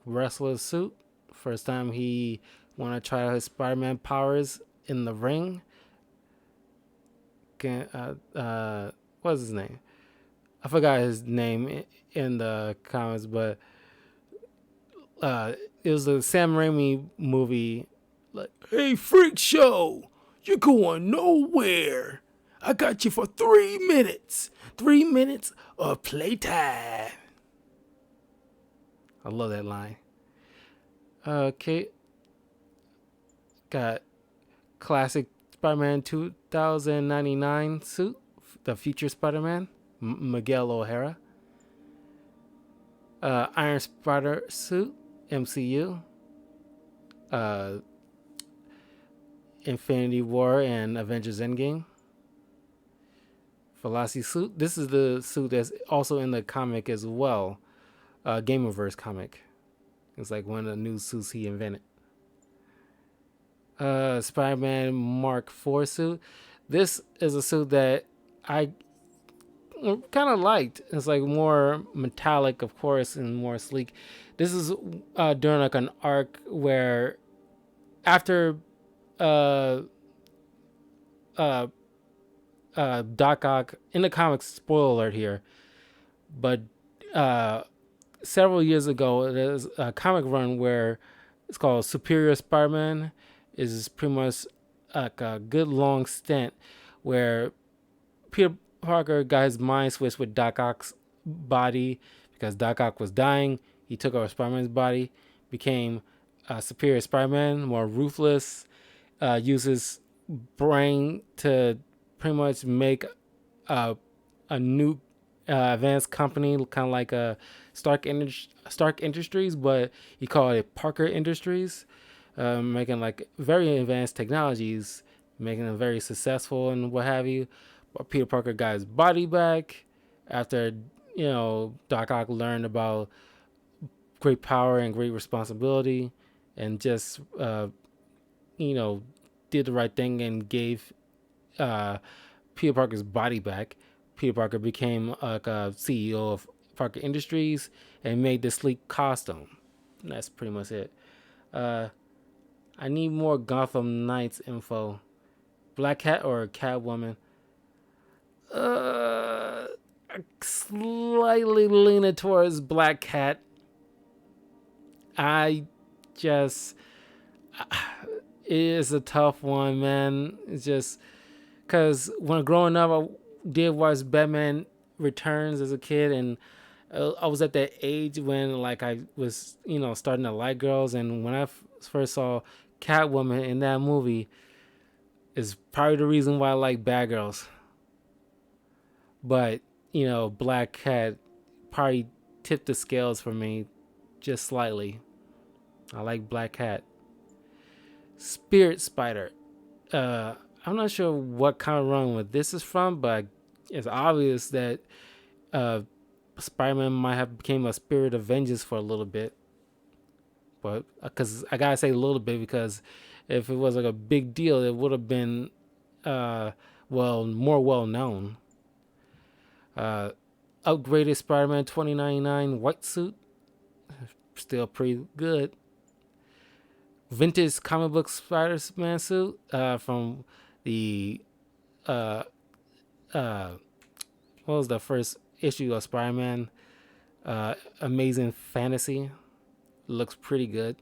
[SPEAKER 1] Wrestler's suit. First time he want to try out his Spider-Man powers in the ring. What's his name? I forgot his name in the comics, but it was a Sam Raimi movie. Like, hey, freak show, you're going nowhere. I got you for 3 minutes. 3 minutes of playtime. I love that line. Okay. Got classic Spider-Man 2099 suit. The future Spider-Man. Miguel O'Hara. Iron Spider suit. MCU. Infinity War and Avengers Endgame. Velocity suit. This is the suit that's also in the comic as well. Gamerverse comic. It's like one of the new suits he invented. Spider-Man Mark IV suit. This is a suit that I kind of liked. It's like more metallic, of course, and more sleek. This is during like an arc where after Doc Ock in the comics, spoiler alert here, but several years ago there's a comic run where it's called Superior Spider-Man. Is pretty much like a good long stint where Peter Parker got his mind switched with Doc Ock's body because Doc Ock was dying. He took over Spider-Man's body, became Superior Spider-Man, more ruthless, uses brain to pretty much make a new advanced company, kind of like a Stark Industries, but he called it Parker Industries. Making like very advanced technologies, making them very successful and what have you. But Peter Parker got his body back after, Doc Ock learned about great power and great responsibility and just, did the right thing and gave Peter Parker's body back. Peter Parker became like a CEO of Parker Industries and made the sleek costume. And that's pretty much it. I need more Gotham Knights info. Black Cat or Catwoman? Slightly leaning towards Black Cat. It is a tough one, man. It's just because when growing up, I did watch Batman Returns as a kid, and I was at that age when like I was, starting to like girls, and when I first saw Catwoman in that movie is probably the reason why I like bad girls. But, Black Cat probably tipped the scales for me just slightly. I like Black Cat. Spirit Spider. I'm not sure what kind of run with this is from, but it's obvious that Spider-Man might have became a Spirit of Vengeance for a little bit. But because I gotta say a little bit, because if it was like a big deal, it would have been more well known. Upgraded Spider-Man 2099 white suit, still pretty good. Vintage comic book Spider-Man suit from the what was the first issue of Spider-Man? Amazing Fantasy. Looks pretty good.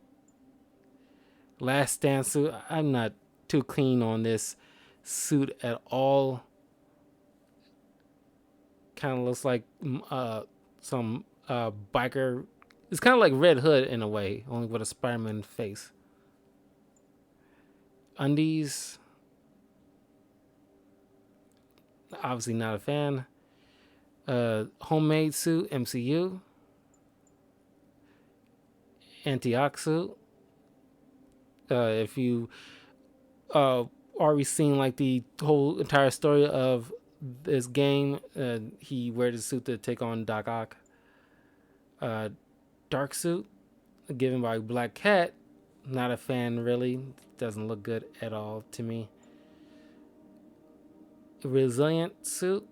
[SPEAKER 1] Last Stand suit. I'm not too keen on this suit at all. Kind of looks like some biker. It's kind of like Red Hood in a way, only with a Spider-Man face. Undies. Obviously not a fan. Homemade suit, MCU. Antioch suit. If you already seen like the whole entire story of this game, he wears the suit to take on Doc Ock. Dark suit, given by Black Cat. Not a fan, really. Doesn't look good at all to me. Resilient suit.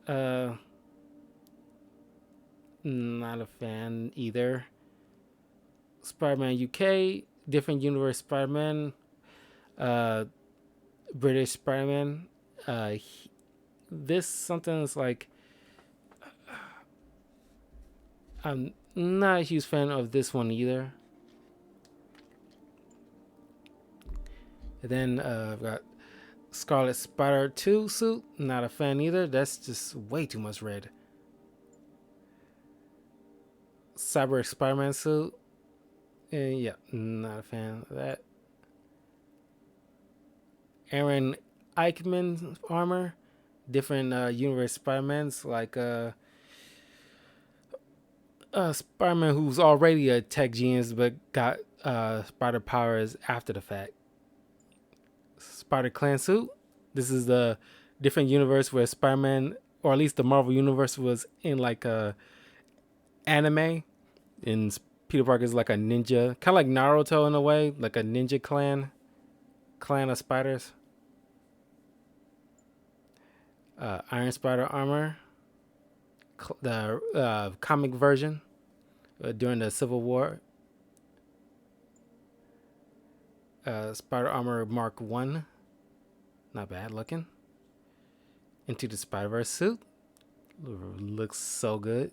[SPEAKER 1] Not a fan either. Spider-Man UK, different universe Spider-Man. British Spider-Man. This something's like, I'm not a huge fan of this one either. And then I've got Scarlet Spider 2 suit. Not a fan either. That's just way too much red. Cyber Spider-Man suit. Yeah, not a fan of that. Aaron Eichmann armor. Different universe Spider-Mans, like Spider-Man who's already a tech genius but got spider powers after the fact. Spider Clan suit. This is the different universe where Spider-Man, or at least the Marvel universe, was in like a anime, and Peter Parker is like a ninja, kind of like Naruto in a way, like a ninja clan of spiders. Iron Spider armor, the comic version during the Civil War. Spider armor Mark 1, not bad looking. Into the Spider-Verse suit, looks so good.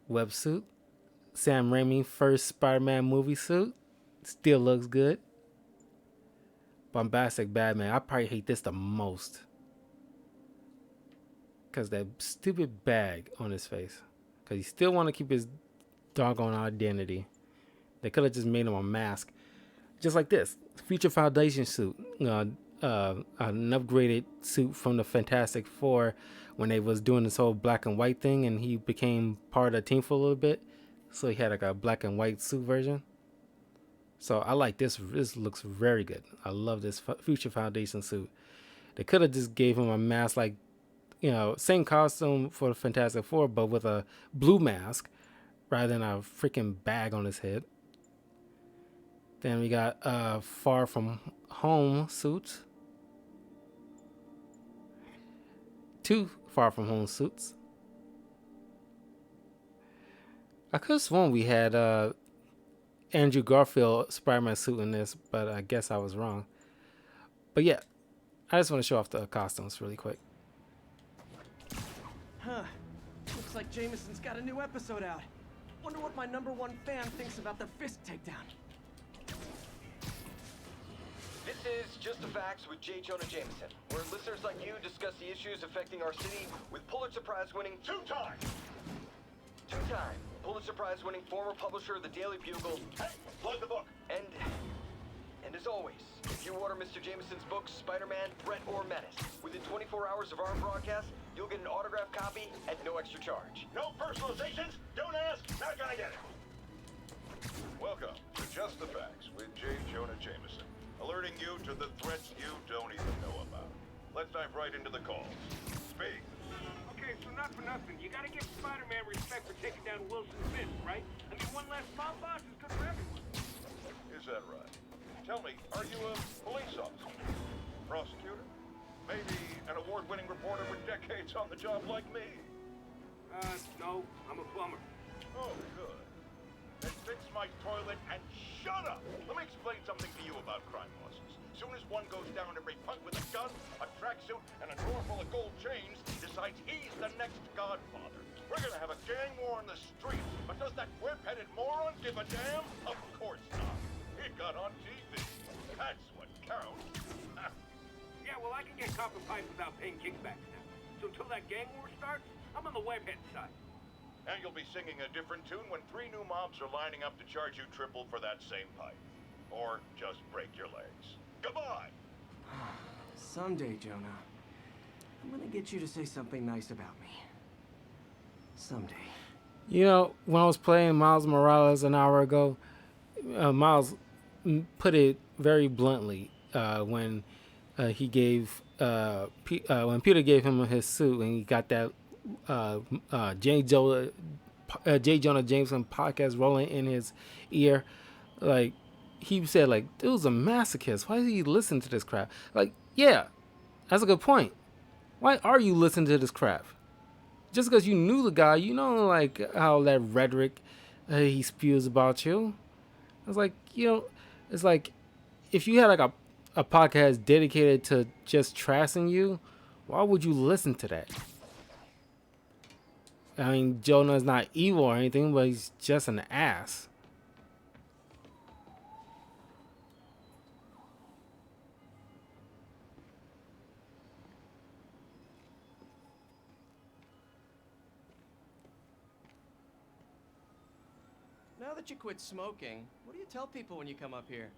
[SPEAKER 1] Web suit, Sam Raimi first Spider-Man movie suit, still looks good. Bombastic Batman, I probably hate this the most, because that stupid bag on his face. Because he still want to keep his doggone identity. They could have just made him a mask. Just like this. Future Foundation suit. An upgraded suit from the Fantastic Four when they was doing this whole black and white thing. And he became part of the team for a little bit. So he had like a black and white suit version. So I like this. This looks very good. I love this Future Foundation suit. They could have just gave him a mask like, you know, same costume for the Fantastic Four, but with a blue mask rather than a freaking bag on his head. Then we got Far From Home suits. 2 Far From Home suits. I could have sworn we had Andrew Garfield Spider-Man suit in this, but I guess I was wrong. But yeah, I just want to show off the costumes really quick.
[SPEAKER 3] Huh. Looks like Jameson's got a new episode out. Wonder what my #1 fan thinks about the Fisk takedown.
[SPEAKER 13] This is Just the Facts with J. Jonah Jameson, where listeners like you discuss the issues affecting our city with Pulitzer Prize-winning two-time Pulitzer Prize-winning former publisher of the Daily Bugle. Hey, plug the book. And as always, if you order Mr. Jameson's books, Spider-Man, Threat, or Menace, within 24 hours of our broadcast, you'll get an autographed copy at no extra charge.
[SPEAKER 2] No personalizations. Don't ask. Not gonna get it. Welcome to Just the Facts with J. Jonah Jameson, alerting you to the threats you don't even know about. Let's dive right into the calls. Speak.
[SPEAKER 6] Okay, so not for nothing. You gotta give Spider-Man respect for taking down Wilson Fisk, right? I mean, one less mob boss is good for everyone.
[SPEAKER 2] Is that right? Tell me, are you a police officer? Prosecutor? Maybe an award-winning reporter with decades on the job like me?
[SPEAKER 6] No, I'm a plumber.
[SPEAKER 2] Oh, good. Then fix my toilet and shut up! Let me explain something to you about crime bosses. Soon as one goes down, every punk with a gun, a tracksuit, and a drawer full of gold chains decides he's the next godfather. We're gonna have a gang war on the street, but does that whip-headed moron give a damn? Of course not. He got on TV. That's what counts.
[SPEAKER 6] Yeah, well, I can get copper pipes without paying kickbacks now. So until that gang war starts, I'm on the webhead side.
[SPEAKER 2] And you'll be singing a different tune when 3 new mobs are lining up to charge you triple for that same pipe. Or just break your legs. Goodbye!
[SPEAKER 3] Someday, Jonah. I'm gonna get you to say something nice about me. Someday.
[SPEAKER 1] You know, when I was playing Miles Morales an hour ago, Miles put it very bluntly when he gave when Peter gave him his suit and he got that J. Jonah Jameson podcast rolling in his ear. Like, he said, like, dude's a masochist. Why did he listen to this crap? Like, yeah, that's a good point. Why are you listening to this crap? Just because you knew the guy, you know, like, how that rhetoric he spews about you. It's like, you know, it's like, if you had, like, a podcast dedicated to just trashing you, why would you listen to that? I mean, Jonah's not evil or anything, but he's just an ass.
[SPEAKER 12] Now that you quit smoking, what do you tell people when you come up here?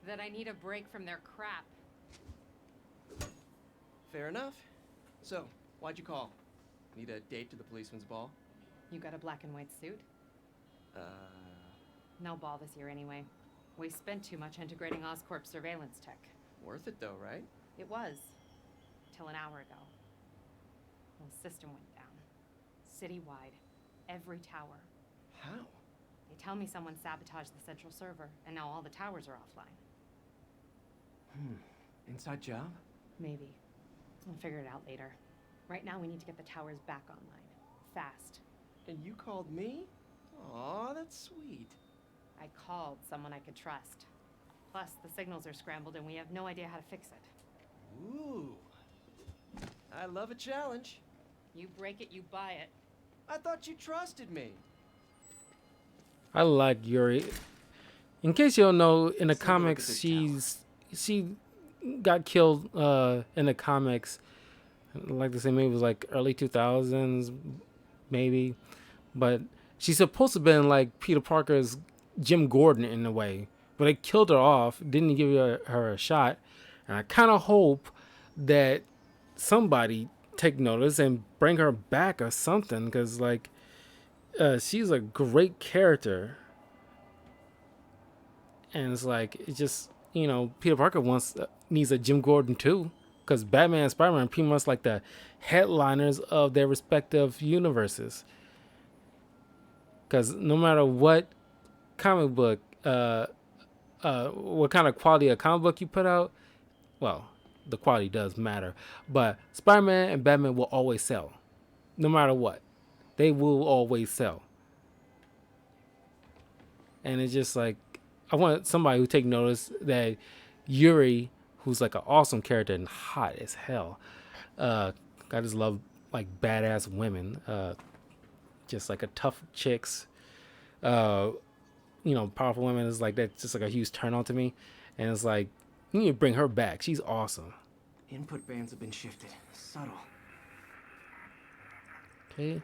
[SPEAKER 7] That I need a break from their crap.
[SPEAKER 12] Fair enough. So, why'd you call? Need a date to the policeman's ball?
[SPEAKER 7] You got a black and white suit? No ball this year anyway. We spent too much integrating Oscorp surveillance tech.
[SPEAKER 12] Worth it though, right?
[SPEAKER 7] It was. Till an hour ago. The system went down. Citywide. Every tower.
[SPEAKER 12] How?
[SPEAKER 7] They tell me someone sabotaged the central server, and now all the towers are offline.
[SPEAKER 12] Inside job?
[SPEAKER 7] Maybe. I'll figure it out later. Right now, we need to get the towers back online. Fast.
[SPEAKER 12] And you called me? Aw, that's sweet.
[SPEAKER 7] I called someone I could trust. Plus, the signals are scrambled and we have no idea how to fix it.
[SPEAKER 12] Ooh. I love a challenge.
[SPEAKER 7] You break it, you buy it.
[SPEAKER 12] I thought you trusted me.
[SPEAKER 1] I like Yuri. In case you don't know, in the comics, she got killed in the comics. Like to say, maybe it was like early 2000s, maybe. But she's supposed to have been like Peter Parker's Jim Gordon in a way. But they killed her off, didn't give her a shot. And I kind of hope that somebody take notice and bring her back or something. Because, like, she's a great character. And it's like, it just, you know, Peter Parker needs a Jim Gordon too. Because Batman and Spider-Man are pretty much like the headliners of their respective universes. Because no matter what comic book, what kind of quality of comic book you put out, well, the quality does matter. But Spider-Man and Batman will always sell. No matter what. They will always sell. And it's just like, I want somebody who take notice that Yuri, who's like an awesome character and hot as hell. I just love like badass women. Just like a tough chicks. You know, powerful women is like, that's just like a huge turn on to me. And it's like, you need to bring her back. She's awesome.
[SPEAKER 3] Input bands have been shifted. Subtle.
[SPEAKER 1] Okay.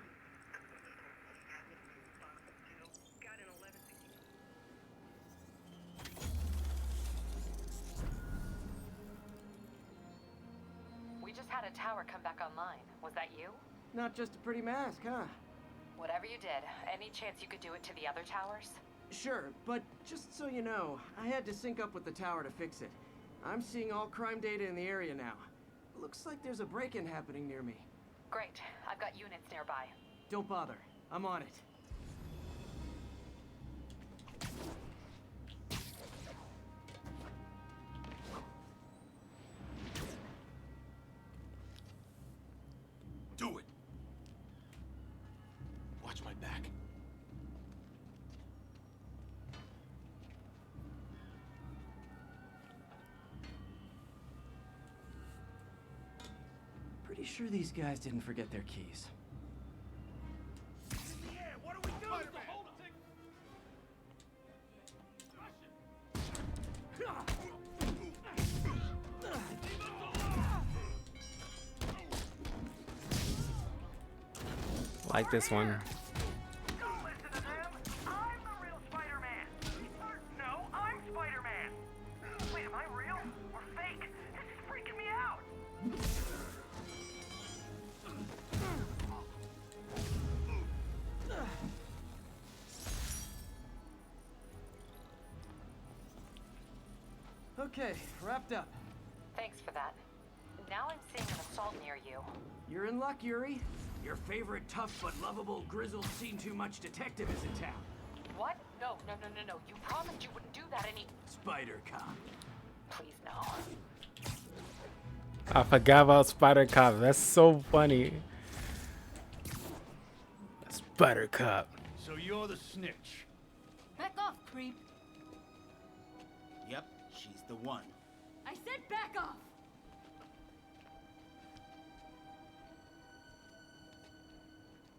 [SPEAKER 4] We just had a tower come back online. Was that you?
[SPEAKER 3] Not just a pretty mask, huh?
[SPEAKER 4] Whatever you did, any chance you could do it to the other towers?
[SPEAKER 3] Sure, but just so you know, I had to sync up with the tower to fix it. I'm seeing all crime data in the area now. Looks like there's a break-in happening near me.
[SPEAKER 4] Great. I've got units nearby.
[SPEAKER 3] Don't bother. I'm on it.
[SPEAKER 9] Do it. Watch my back.
[SPEAKER 3] Pretty sure these guys didn't forget their keys.
[SPEAKER 9] What are we doing?
[SPEAKER 1] Like this one.
[SPEAKER 5] Don't listen to them. I'm the real Spider-Man. Or, no, I'm Spider-Man. Wait, am I real or fake? This is freaking me out.
[SPEAKER 3] Okay, wrapped up.
[SPEAKER 4] Thanks for that. Now I'm seeing an assault near you.
[SPEAKER 3] You're in luck, Yuri. Your favorite tough but lovable, grizzled, seen-too-much detective is in town.
[SPEAKER 4] What? No. You promised you wouldn't do that any...
[SPEAKER 3] Spider Cop.
[SPEAKER 4] Please, no.
[SPEAKER 1] I forgot about Spider Cop. That's so funny. Spider Cop.
[SPEAKER 9] So you're the snitch.
[SPEAKER 11] Back off, creep.
[SPEAKER 9] Yep, she's the one.
[SPEAKER 11] I said back off!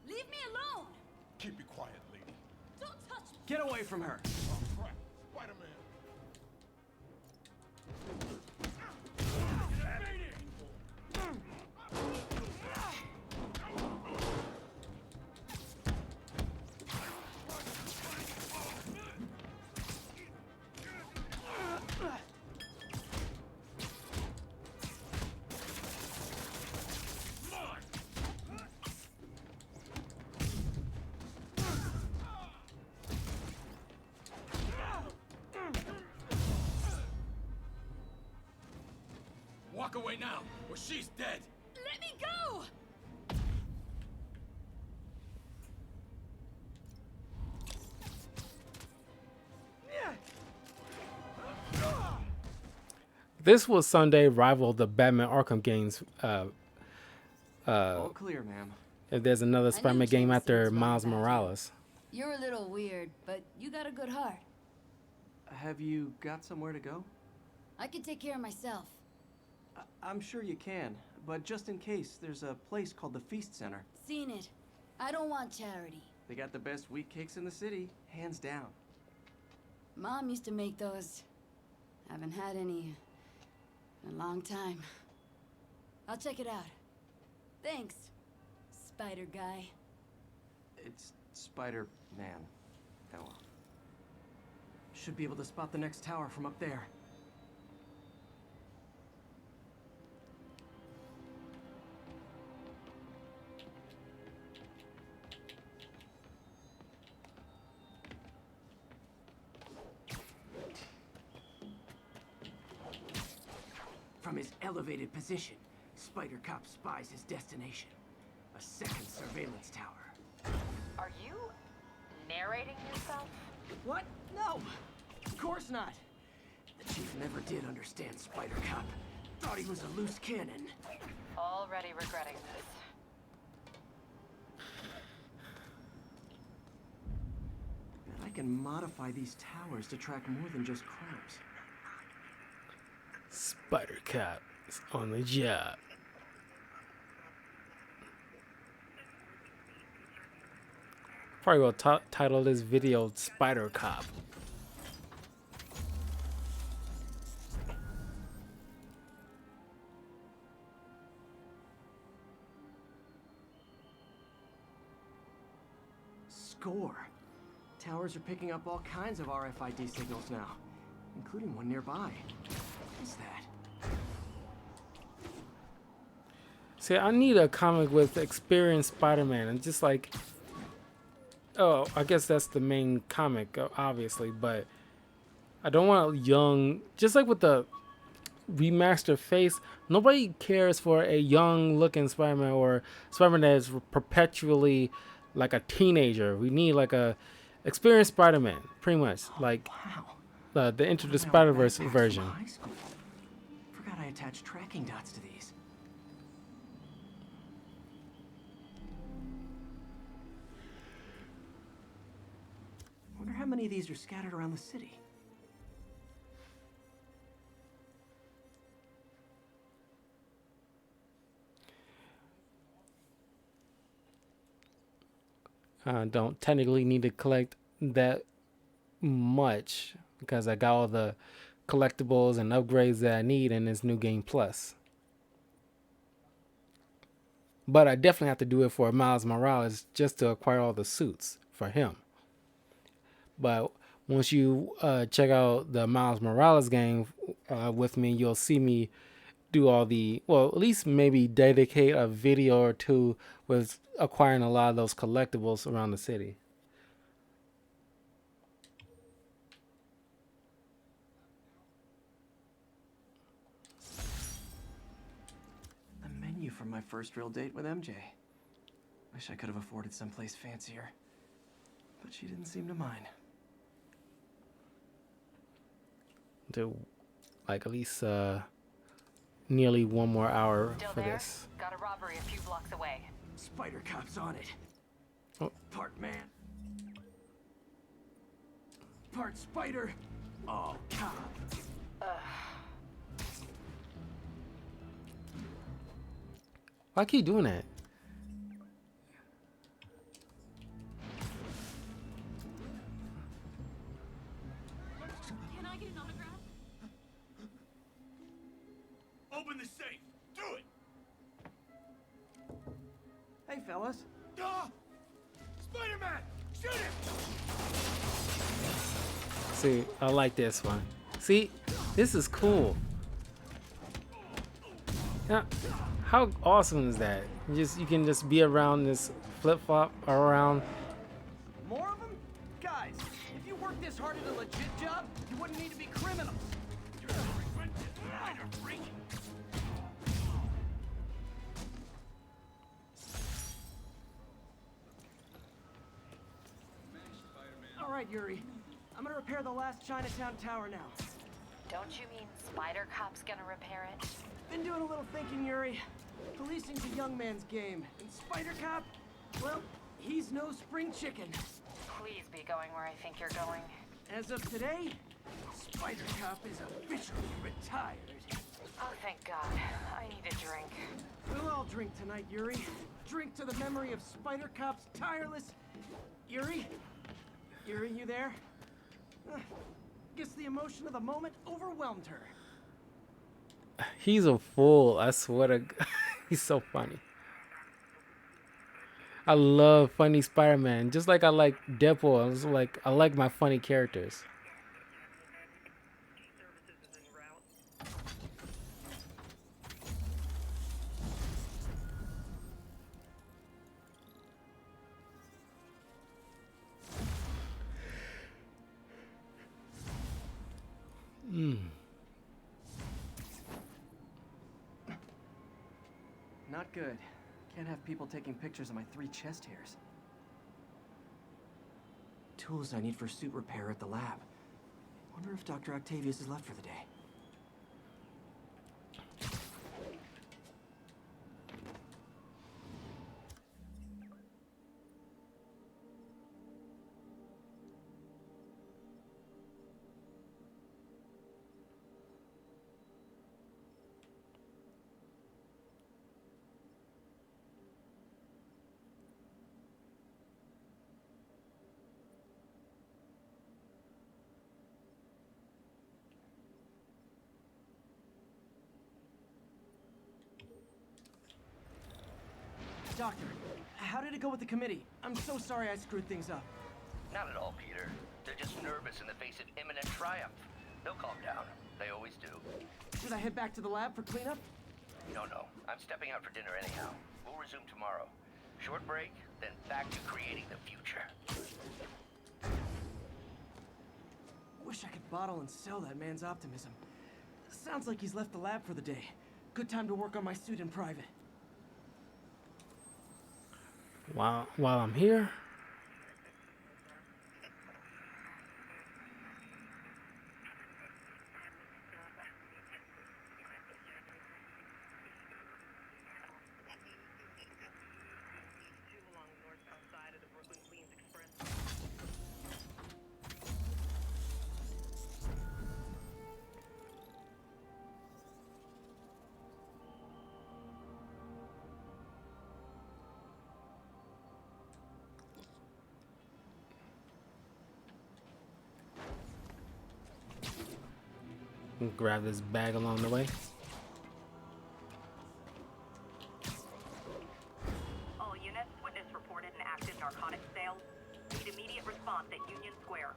[SPEAKER 11] Leave me alone!
[SPEAKER 9] Keep it quiet, lady.
[SPEAKER 11] Don't touch me!
[SPEAKER 3] Get away from her.
[SPEAKER 9] Oh, crap. Spider-Man. Walk away now, or she's dead.
[SPEAKER 11] Let me go!
[SPEAKER 1] This will Sunday rival the Batman Arkham games.
[SPEAKER 3] All clear, ma'am.
[SPEAKER 1] If there's another Spider-Man game after Miles Morales.
[SPEAKER 11] You're a little weird, but you got a good heart.
[SPEAKER 3] Have you got somewhere to go?
[SPEAKER 11] I can take care of myself.
[SPEAKER 3] I'm sure you can, but just in case, there's a place called the Feast Center.
[SPEAKER 11] Seen it. I don't want charity.
[SPEAKER 3] They got the best wheat cakes in the city, hands down.
[SPEAKER 11] Mom used to make those. Haven't had any in a long time. I'll check it out. Thanks, Spider Guy.
[SPEAKER 3] It's Spider-Man. Oh well. Should be able to spot the next tower from up there. From his elevated position, Spider Cop spies his destination. A second surveillance tower.
[SPEAKER 4] Are you narrating yourself?
[SPEAKER 3] What? No! Of course not! The chief never did understand Spider Cop. Thought he was a loose cannon.
[SPEAKER 4] Already regretting this.
[SPEAKER 3] And I can modify these towers to track more than just crimes.
[SPEAKER 1] Spider Cop is on the job. Probably will title this video Spider Cop.
[SPEAKER 3] Score. Towers are picking up all kinds of RFID signals now, including one nearby. What is that?
[SPEAKER 1] See, I need a comic with experienced Spider-Man, and just like, oh, I guess that's the main comic, obviously, but I don't want a young, just like with the remastered face, nobody cares for a young-looking Spider-Man or Spider-Man that is perpetually like a teenager. We need like a experienced Spider-Man, pretty much, like the Into the Spider-Verse version.
[SPEAKER 3] High school. Forgot I attached tracking dots to these. Wonder how many of these are scattered around the city.
[SPEAKER 1] Don't technically need to collect that much because I got all the collectibles and upgrades that I need in this New Game Plus. But I definitely have to do it for Miles Morales just to acquire all the suits for him. But once you check out the Miles Morales game with me, you'll see me do all the, well, at least maybe dedicate a video or two with acquiring a lot of those collectibles around the city.
[SPEAKER 3] my first real date with MJ. Wish I could have afforded someplace fancier. But she didn't seem to mind.
[SPEAKER 1] Do like at least nearly one more hour
[SPEAKER 4] Still
[SPEAKER 1] for
[SPEAKER 4] there?
[SPEAKER 1] this.
[SPEAKER 4] Got a robbery a few blocks away.
[SPEAKER 3] Spider Cop's on it.
[SPEAKER 1] Oh.
[SPEAKER 3] Part man. Part spider. All cop.
[SPEAKER 1] Why keep doing that?
[SPEAKER 5] Can I get an autograph?
[SPEAKER 9] Open the safe. Do it.
[SPEAKER 3] Hey, fellas.
[SPEAKER 9] Ah! Spider-Man! Shoot him!
[SPEAKER 1] See, I like this one. See, this is cool. Now, how awesome is that? You can just be around this flip-flop around.
[SPEAKER 3] More of them? Guys, if you worked this hard at a legit job, you wouldn't need to be criminals.
[SPEAKER 9] You're gonna regret this, Spider Freak.
[SPEAKER 3] All right, Yuri. I'm gonna repair the last Chinatown tower now.
[SPEAKER 4] Don't you mean Spider Cop's gonna repair it?
[SPEAKER 3] Been doing a little thinking, Yuri. Policing's a young man's game, and Spider Cop, well, he's no spring chicken.
[SPEAKER 4] Please be going where I think you're going.
[SPEAKER 3] As of today, Spider Cop is officially retired.
[SPEAKER 4] Oh, thank God. I need a drink.
[SPEAKER 3] We'll all drink tonight, Yuri. Drink to the memory of Spider Cop's tireless... Yuri? Yuri, you there? Guess the emotion of the moment overwhelmed her.
[SPEAKER 1] He's a fool. I swear to God. He's so funny. I love funny Spider-Man. Just like I like Deadpool. I like my funny characters.
[SPEAKER 3] Not good. Can't have people taking pictures of my 3 chest hairs. Tools I need for suit repair at the lab. Wonder if Dr. Octavius is left for the day. Doctor, how did it go with the committee? I'm so sorry I screwed things up.
[SPEAKER 10] Not at all, Peter. They're just nervous in the face of imminent triumph. They'll calm down. They always do.
[SPEAKER 3] Should I head back to the lab for cleanup?
[SPEAKER 10] No. I'm stepping out for dinner anyhow. We'll resume tomorrow. Short break, then back to creating the future.
[SPEAKER 3] Wish I could bottle and sell that man's optimism. Sounds like he's left the lab for the day. Good time to work on my suit in private.
[SPEAKER 1] While I'm here. Grab this bag along the way.
[SPEAKER 5] All units, witness reported an active narcotics sale. Need immediate response at Union Square.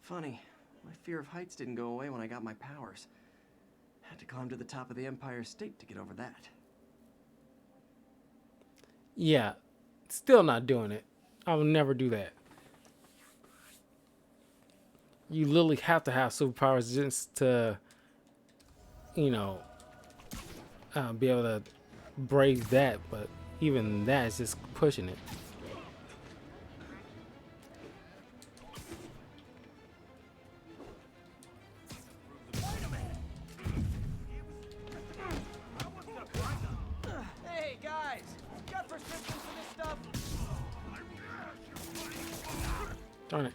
[SPEAKER 3] Funny. My fear of heights didn't go away when I got my powers. Had to climb to the top of the Empire State to get over that.
[SPEAKER 1] Yeah, still not doing it. I will never do that. You literally have to have superpowers just to, you know, be able to brave that. But even that is just pushing it.
[SPEAKER 3] Hey, guys! Got prescriptions for this stuff?
[SPEAKER 1] Darn it.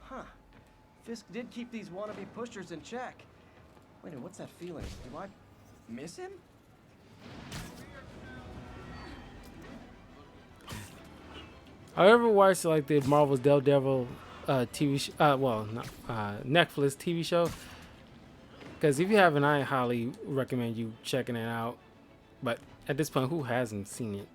[SPEAKER 3] Huh. Fisk did keep these wannabe pushers in check. Wait a minute, what's that feeling? Do I miss him?
[SPEAKER 1] I ever watched like the Marvel's Daredevil TV Netflix TV show. Because if you haven't, I highly recommend you checking it out. But at this point, who hasn't seen it?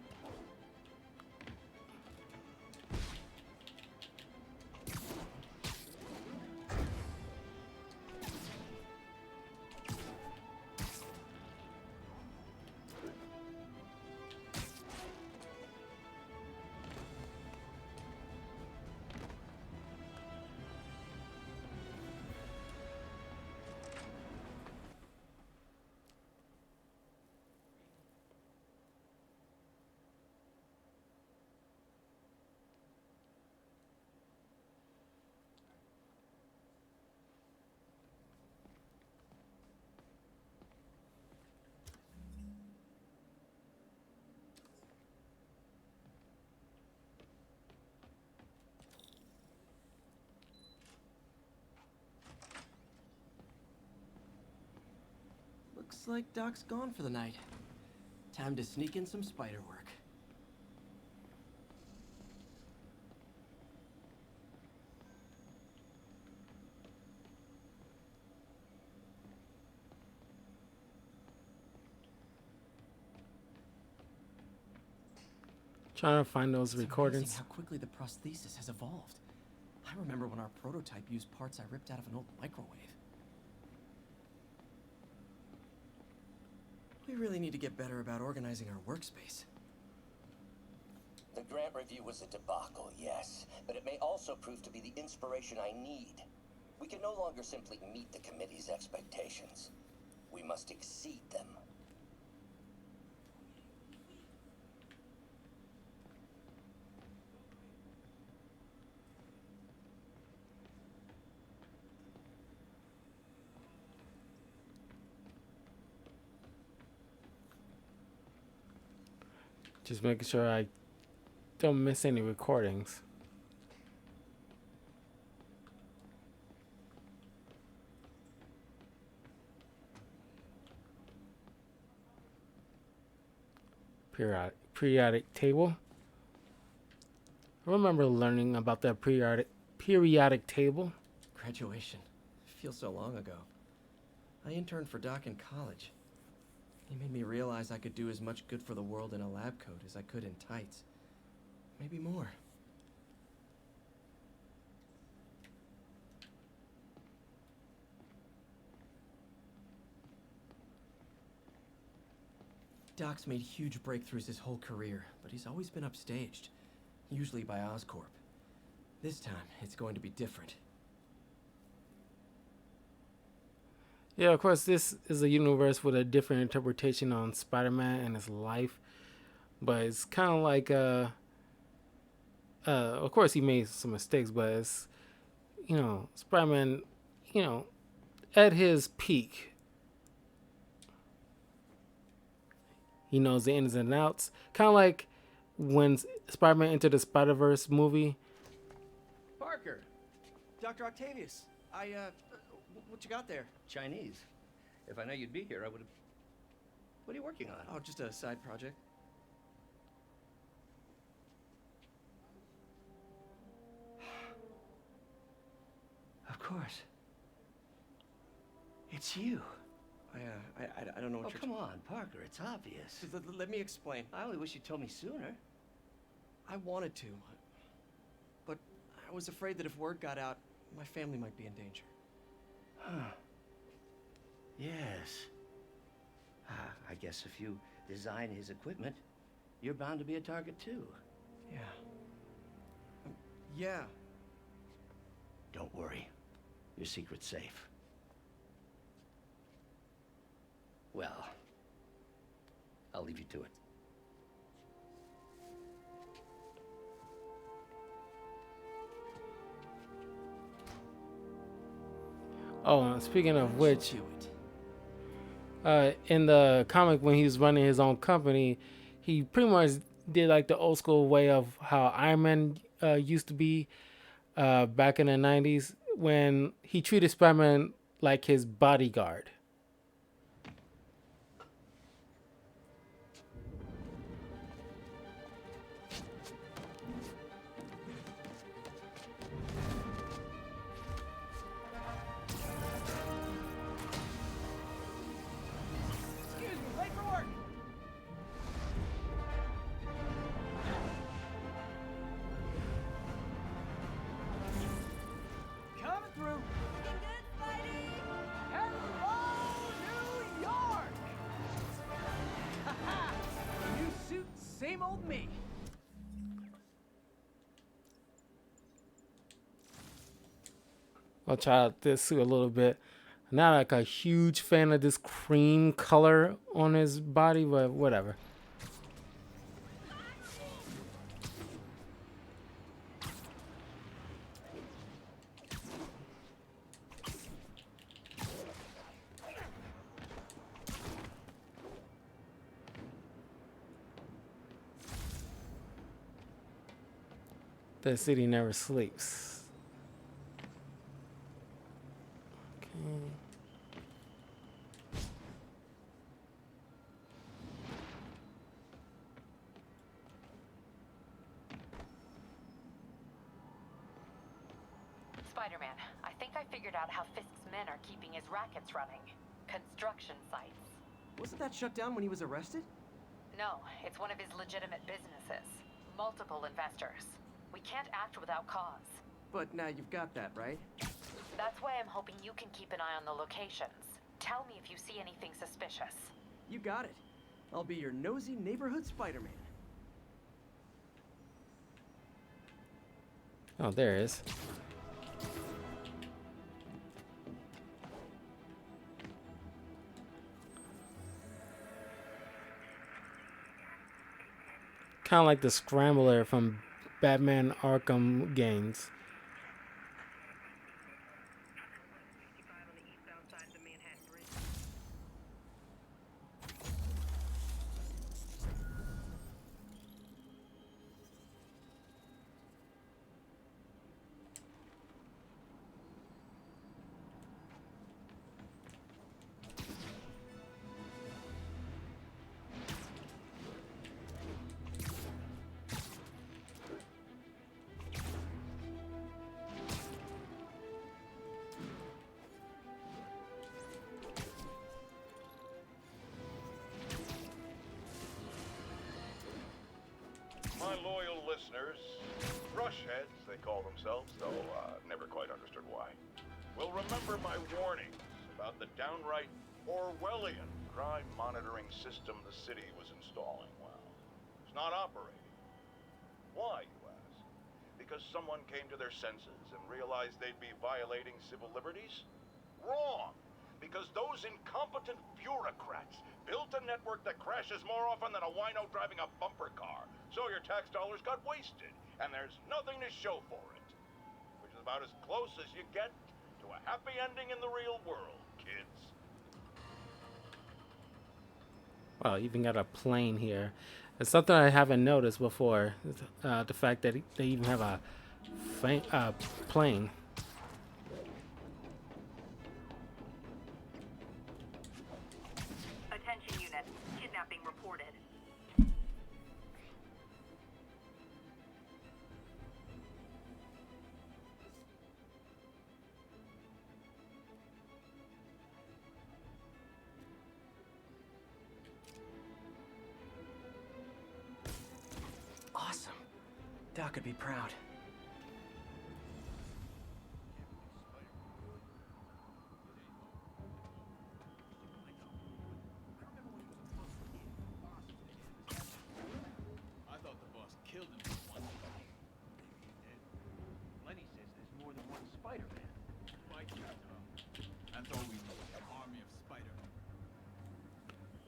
[SPEAKER 12] Looks like Doc's gone for the night. Time to sneak in some spider work.
[SPEAKER 1] Trying to find those
[SPEAKER 12] It's
[SPEAKER 1] recordings.
[SPEAKER 12] amazing how quickly the prosthesis has evolved. I remember when our prototype used parts I ripped out of an old microwave. We really need to get better about organizing our workspace.
[SPEAKER 10] The grant review was a debacle, yes, but it may also prove to be the inspiration I need. We can no longer simply meet the committee's expectations. We must exceed them.
[SPEAKER 1] Just making sure I don't miss any recordings. Periodic table. I remember learning about that periodic table.
[SPEAKER 12] Graduation. Feels so long ago. I interned for Doc in college. He made me realize I could do as much good for the world in a lab coat as I could in tights. Maybe more. Doc's made huge breakthroughs his whole career, but he's always been upstaged, usually by Oscorp. This time, it's going to be different.
[SPEAKER 1] Yeah, of course, this is a universe with a different interpretation on Spider-Man and his life. But it's kind of like, of course, he made some mistakes, but it's, you know, Spider-Man, you know, at his peak, he knows the ins and outs. Kind of like when Spider-Man entered the Spider-Verse movie.
[SPEAKER 3] Parker! Dr. Octavius, what you got there?
[SPEAKER 10] Chinese. If I know you'd be here, I would have... What are you working on?
[SPEAKER 12] Oh, just a side project.
[SPEAKER 10] Of course. It's you.
[SPEAKER 12] I don't know what
[SPEAKER 10] Oh,
[SPEAKER 12] you're...
[SPEAKER 10] come on, Parker. It's obvious.
[SPEAKER 12] Let me explain.
[SPEAKER 10] I only wish you told me sooner.
[SPEAKER 12] I wanted to, but I was afraid that if word got out, my family might be in danger.
[SPEAKER 14] Huh. Yes. I guess if you design his equipment, you're bound to be a target too.
[SPEAKER 12] Yeah. Yeah.
[SPEAKER 14] Don't worry. Your secret's safe. Well, I'll leave you to it.
[SPEAKER 1] Oh, and speaking of which, in the comic when he was running his own company, he pretty much did like the old school way of how Iron Man used to be back in the 90s when he treated Spider-Man like his bodyguard.
[SPEAKER 3] Excuse me, late for work. Coming through. Looking good, Spidey. Hello, New York. Ha New suit, same old me.
[SPEAKER 1] I'll try out this suit a little bit. Not like a huge fan of this cream color on his body, but whatever. The city never sleeps. Okay.
[SPEAKER 4] Spider-Man, I think I figured out how Fisk's men are keeping his rackets running. Construction sites.
[SPEAKER 3] Wasn't that shut down when he was arrested?
[SPEAKER 4] No, it's one of his legitimate businesses. Multiple investors. We can't act without cause.
[SPEAKER 3] But now you've got that, right?
[SPEAKER 4] That's why I'm hoping you can keep an eye on the locations. Tell me if you see anything suspicious.
[SPEAKER 3] You got it. I'll be your nosy neighborhood Spider-Man.
[SPEAKER 1] Oh, there it is. Kind of like the Scrambler from Batman Arkham games.
[SPEAKER 2] My loyal listeners, brushheads they call themselves, though never quite understood why, will remember my warnings about the downright Orwellian crime monitoring system the city was installing. Well, it's not operating. Why, you ask? Because someone came to their senses and realized they'd be violating civil liberties? Wrong! Because those incompetent bureaucrats built a network that crashes more often than a wino driving a bumper car. So your tax dollars got wasted, and there's nothing to show for it. Which is about as close as you get to a happy ending in the real world, kids.
[SPEAKER 1] Wow, even got a plane here. It's something I haven't noticed before. The fact that they even have a plane.
[SPEAKER 5] Attention unit. Kidnapping reported.
[SPEAKER 12] Awesome. Doc would be proud.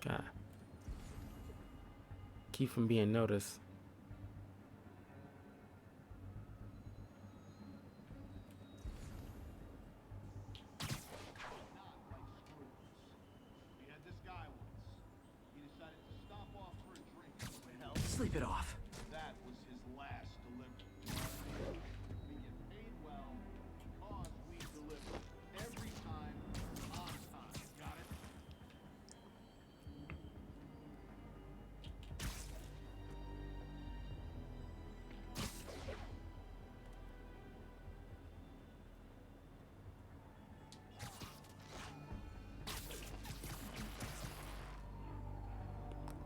[SPEAKER 1] God. Keep from being noticed.
[SPEAKER 3] Sleep it off.
[SPEAKER 9] That was his last delivery. We get paid well because we deliver every time on time. Got it?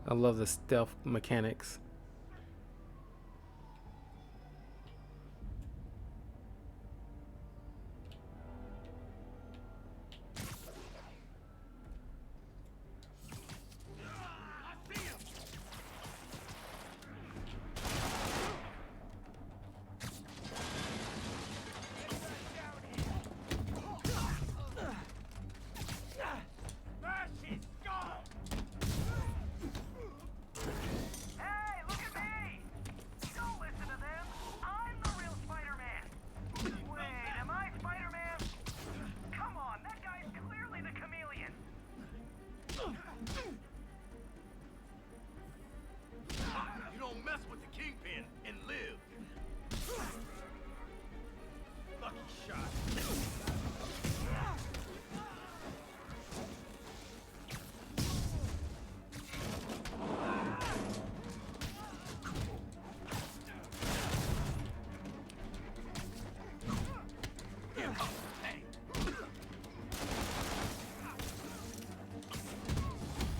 [SPEAKER 1] I love the stealth mechanics.
[SPEAKER 5] Hey, look at me! Don't listen to them. I'm the real Spider-Man. Wait, am I Spider-Man? Come on, that guy's clearly the chameleon.
[SPEAKER 9] You don't mess with the Kingpin and live. Lucky shot.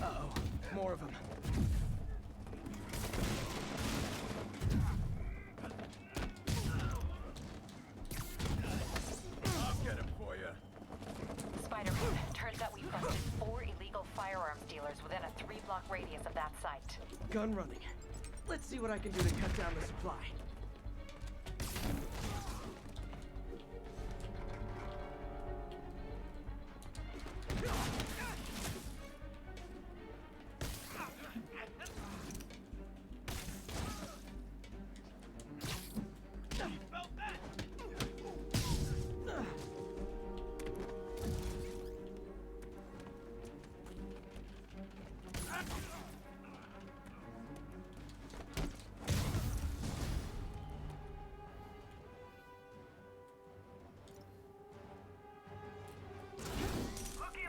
[SPEAKER 3] Uh-oh. More of them.
[SPEAKER 9] I'll get him for you.
[SPEAKER 4] Spider-Man, turns out we busted 4 illegal firearms dealers within a 3-block radius of that site.
[SPEAKER 3] Gun running. Let's see what I can do to cut down the supply.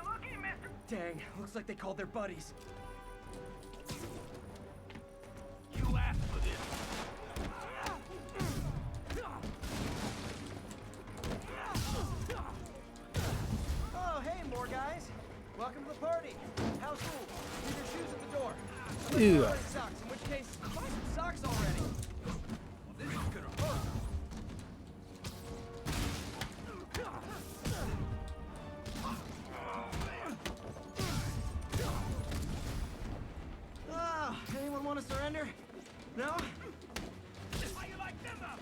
[SPEAKER 5] Looky, mister!
[SPEAKER 3] Dang, looks like they called their buddies.
[SPEAKER 9] You asked for this.
[SPEAKER 3] Oh, hey, more guys. Welcome to the party. House rules. Leave your shoes at the door.
[SPEAKER 1] Ew.
[SPEAKER 3] Unless you like socks, in which case, buy some socks already.
[SPEAKER 9] This is gonna hurt.
[SPEAKER 3] Ah, anyone want to surrender? No?
[SPEAKER 9] How you like them up?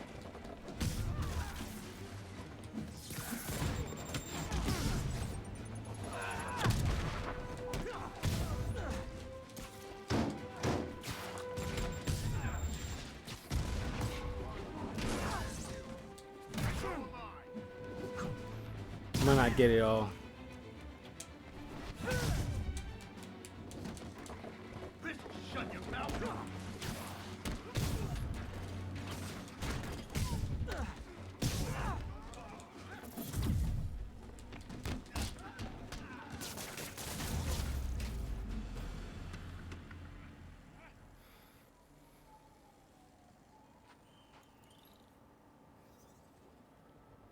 [SPEAKER 1] Might not get it all.
[SPEAKER 9] This will shut your mouth.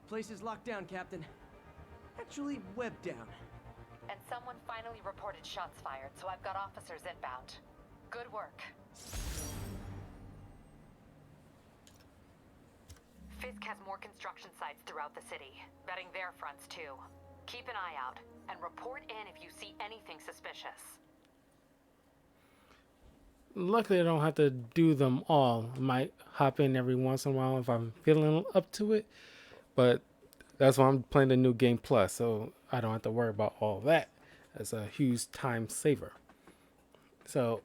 [SPEAKER 3] Place is locked down, Captain. Actually, webbed down.
[SPEAKER 4] And someone finally reported shots fired, so I've got officers inbound. Good work. Fisk has more construction sites throughout the city, vetting their fronts too. Keep an eye out, and report in if you see anything suspicious.
[SPEAKER 1] Luckily, I don't have to do them all. I might hop in every once in a while if I'm feeling up to it. But that's why I'm playing the new game plus, so I don't have to worry about all that. That's a huge time saver. So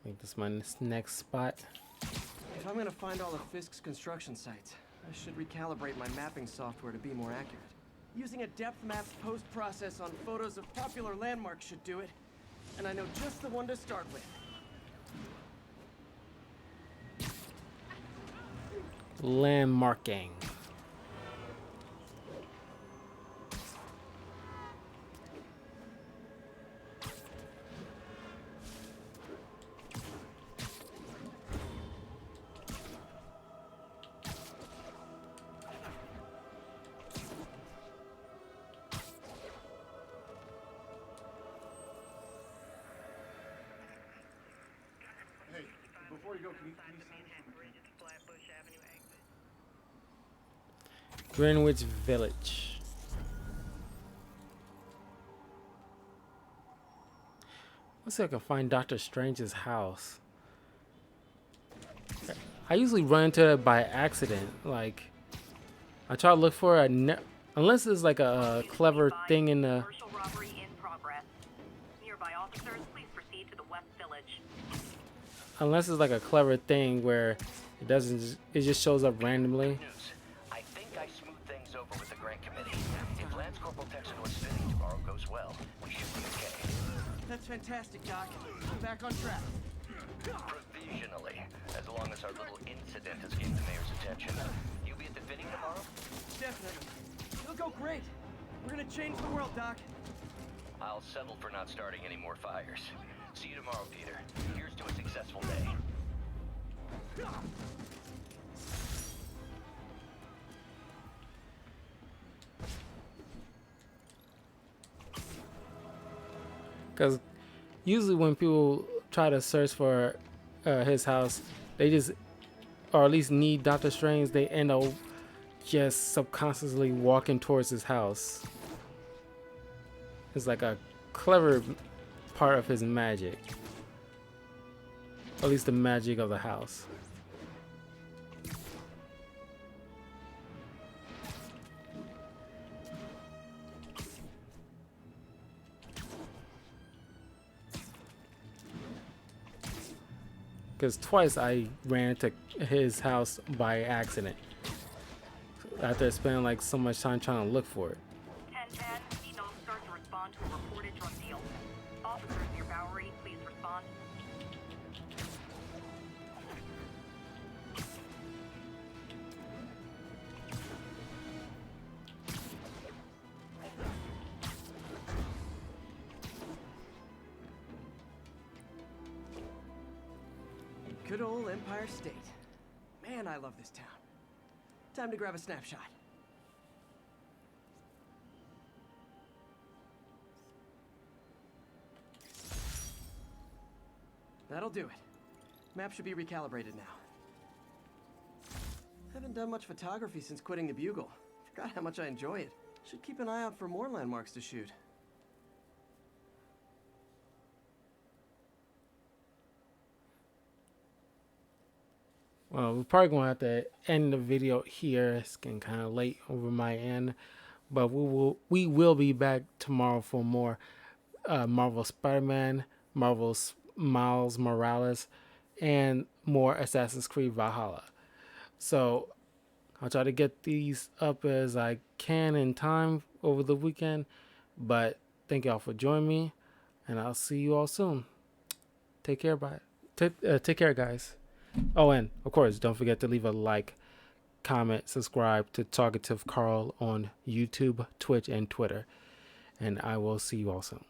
[SPEAKER 1] make this my next spot.
[SPEAKER 12] If I'm gonna find all of Fisk's construction sites, I should recalibrate my mapping software to be more accurate.
[SPEAKER 3] Using a depth map post-process on photos of popular landmarks should do it. And I know just the one to start with.
[SPEAKER 1] Landmarking.
[SPEAKER 8] Hey, before you go, can you sign this?
[SPEAKER 1] Greenwich Village. Let's see if I can find Doctor Strange's house. I usually run into it by accident. Like, I try to look for a unless it's like a clever thing in the.
[SPEAKER 4] Commercial robbery in progress. Nearby officers, please proceed to the West Village.
[SPEAKER 1] Unless it's like a clever thing where it doesn't. It just shows up randomly.
[SPEAKER 10] I think I smoothed things over with the grant committee. If Lance Corporal Texan West City tomorrow goes well, we should be okay.
[SPEAKER 3] That's fantastic, Doc. I'm back on track.
[SPEAKER 10] Provisionally, as long as our little incident has gained the mayor's attention. You'll be at the fitting tomorrow?
[SPEAKER 3] Definitely. It'll go great. We're gonna change the world, Doc.
[SPEAKER 10] I'll settle for not starting any more fires. See you tomorrow, Peter. Here's to a successful day.
[SPEAKER 1] Because usually when people try to search for his house, they just, or at least need Doctor Strange, they end up just subconsciously walking towards his house. It's like a clever part of his magic. At least the magic of the house. Because twice I ran into his house by accident after spending like so much time trying to look for it.
[SPEAKER 4] 10-10, need an officer to respond to a reported drug deal. Officers near Bowery, please respond.
[SPEAKER 3] Good old Empire State. Man, I love this town. Time to grab a snapshot. That'll do it. Map should be recalibrated now. Haven't done much photography since quitting the Bugle. Forgot how much I enjoy it. Should keep an eye out for more landmarks to shoot.
[SPEAKER 1] Well, we're probably going to have to end the video here. It's getting kind of late over my end. But we will be back tomorrow for more Marvel Spider-Man, Marvel's Miles Morales, and more Assassin's Creed Valhalla. So I'll try to get these up as I can in time over the weekend. But thank y'all for joining me, and I'll see you all soon. Take care, bye. Take care, guys. Oh, and of course, don't forget to leave a like, comment, subscribe to Talkative Carl on YouTube, Twitch, and Twitter. And I will see you all soon.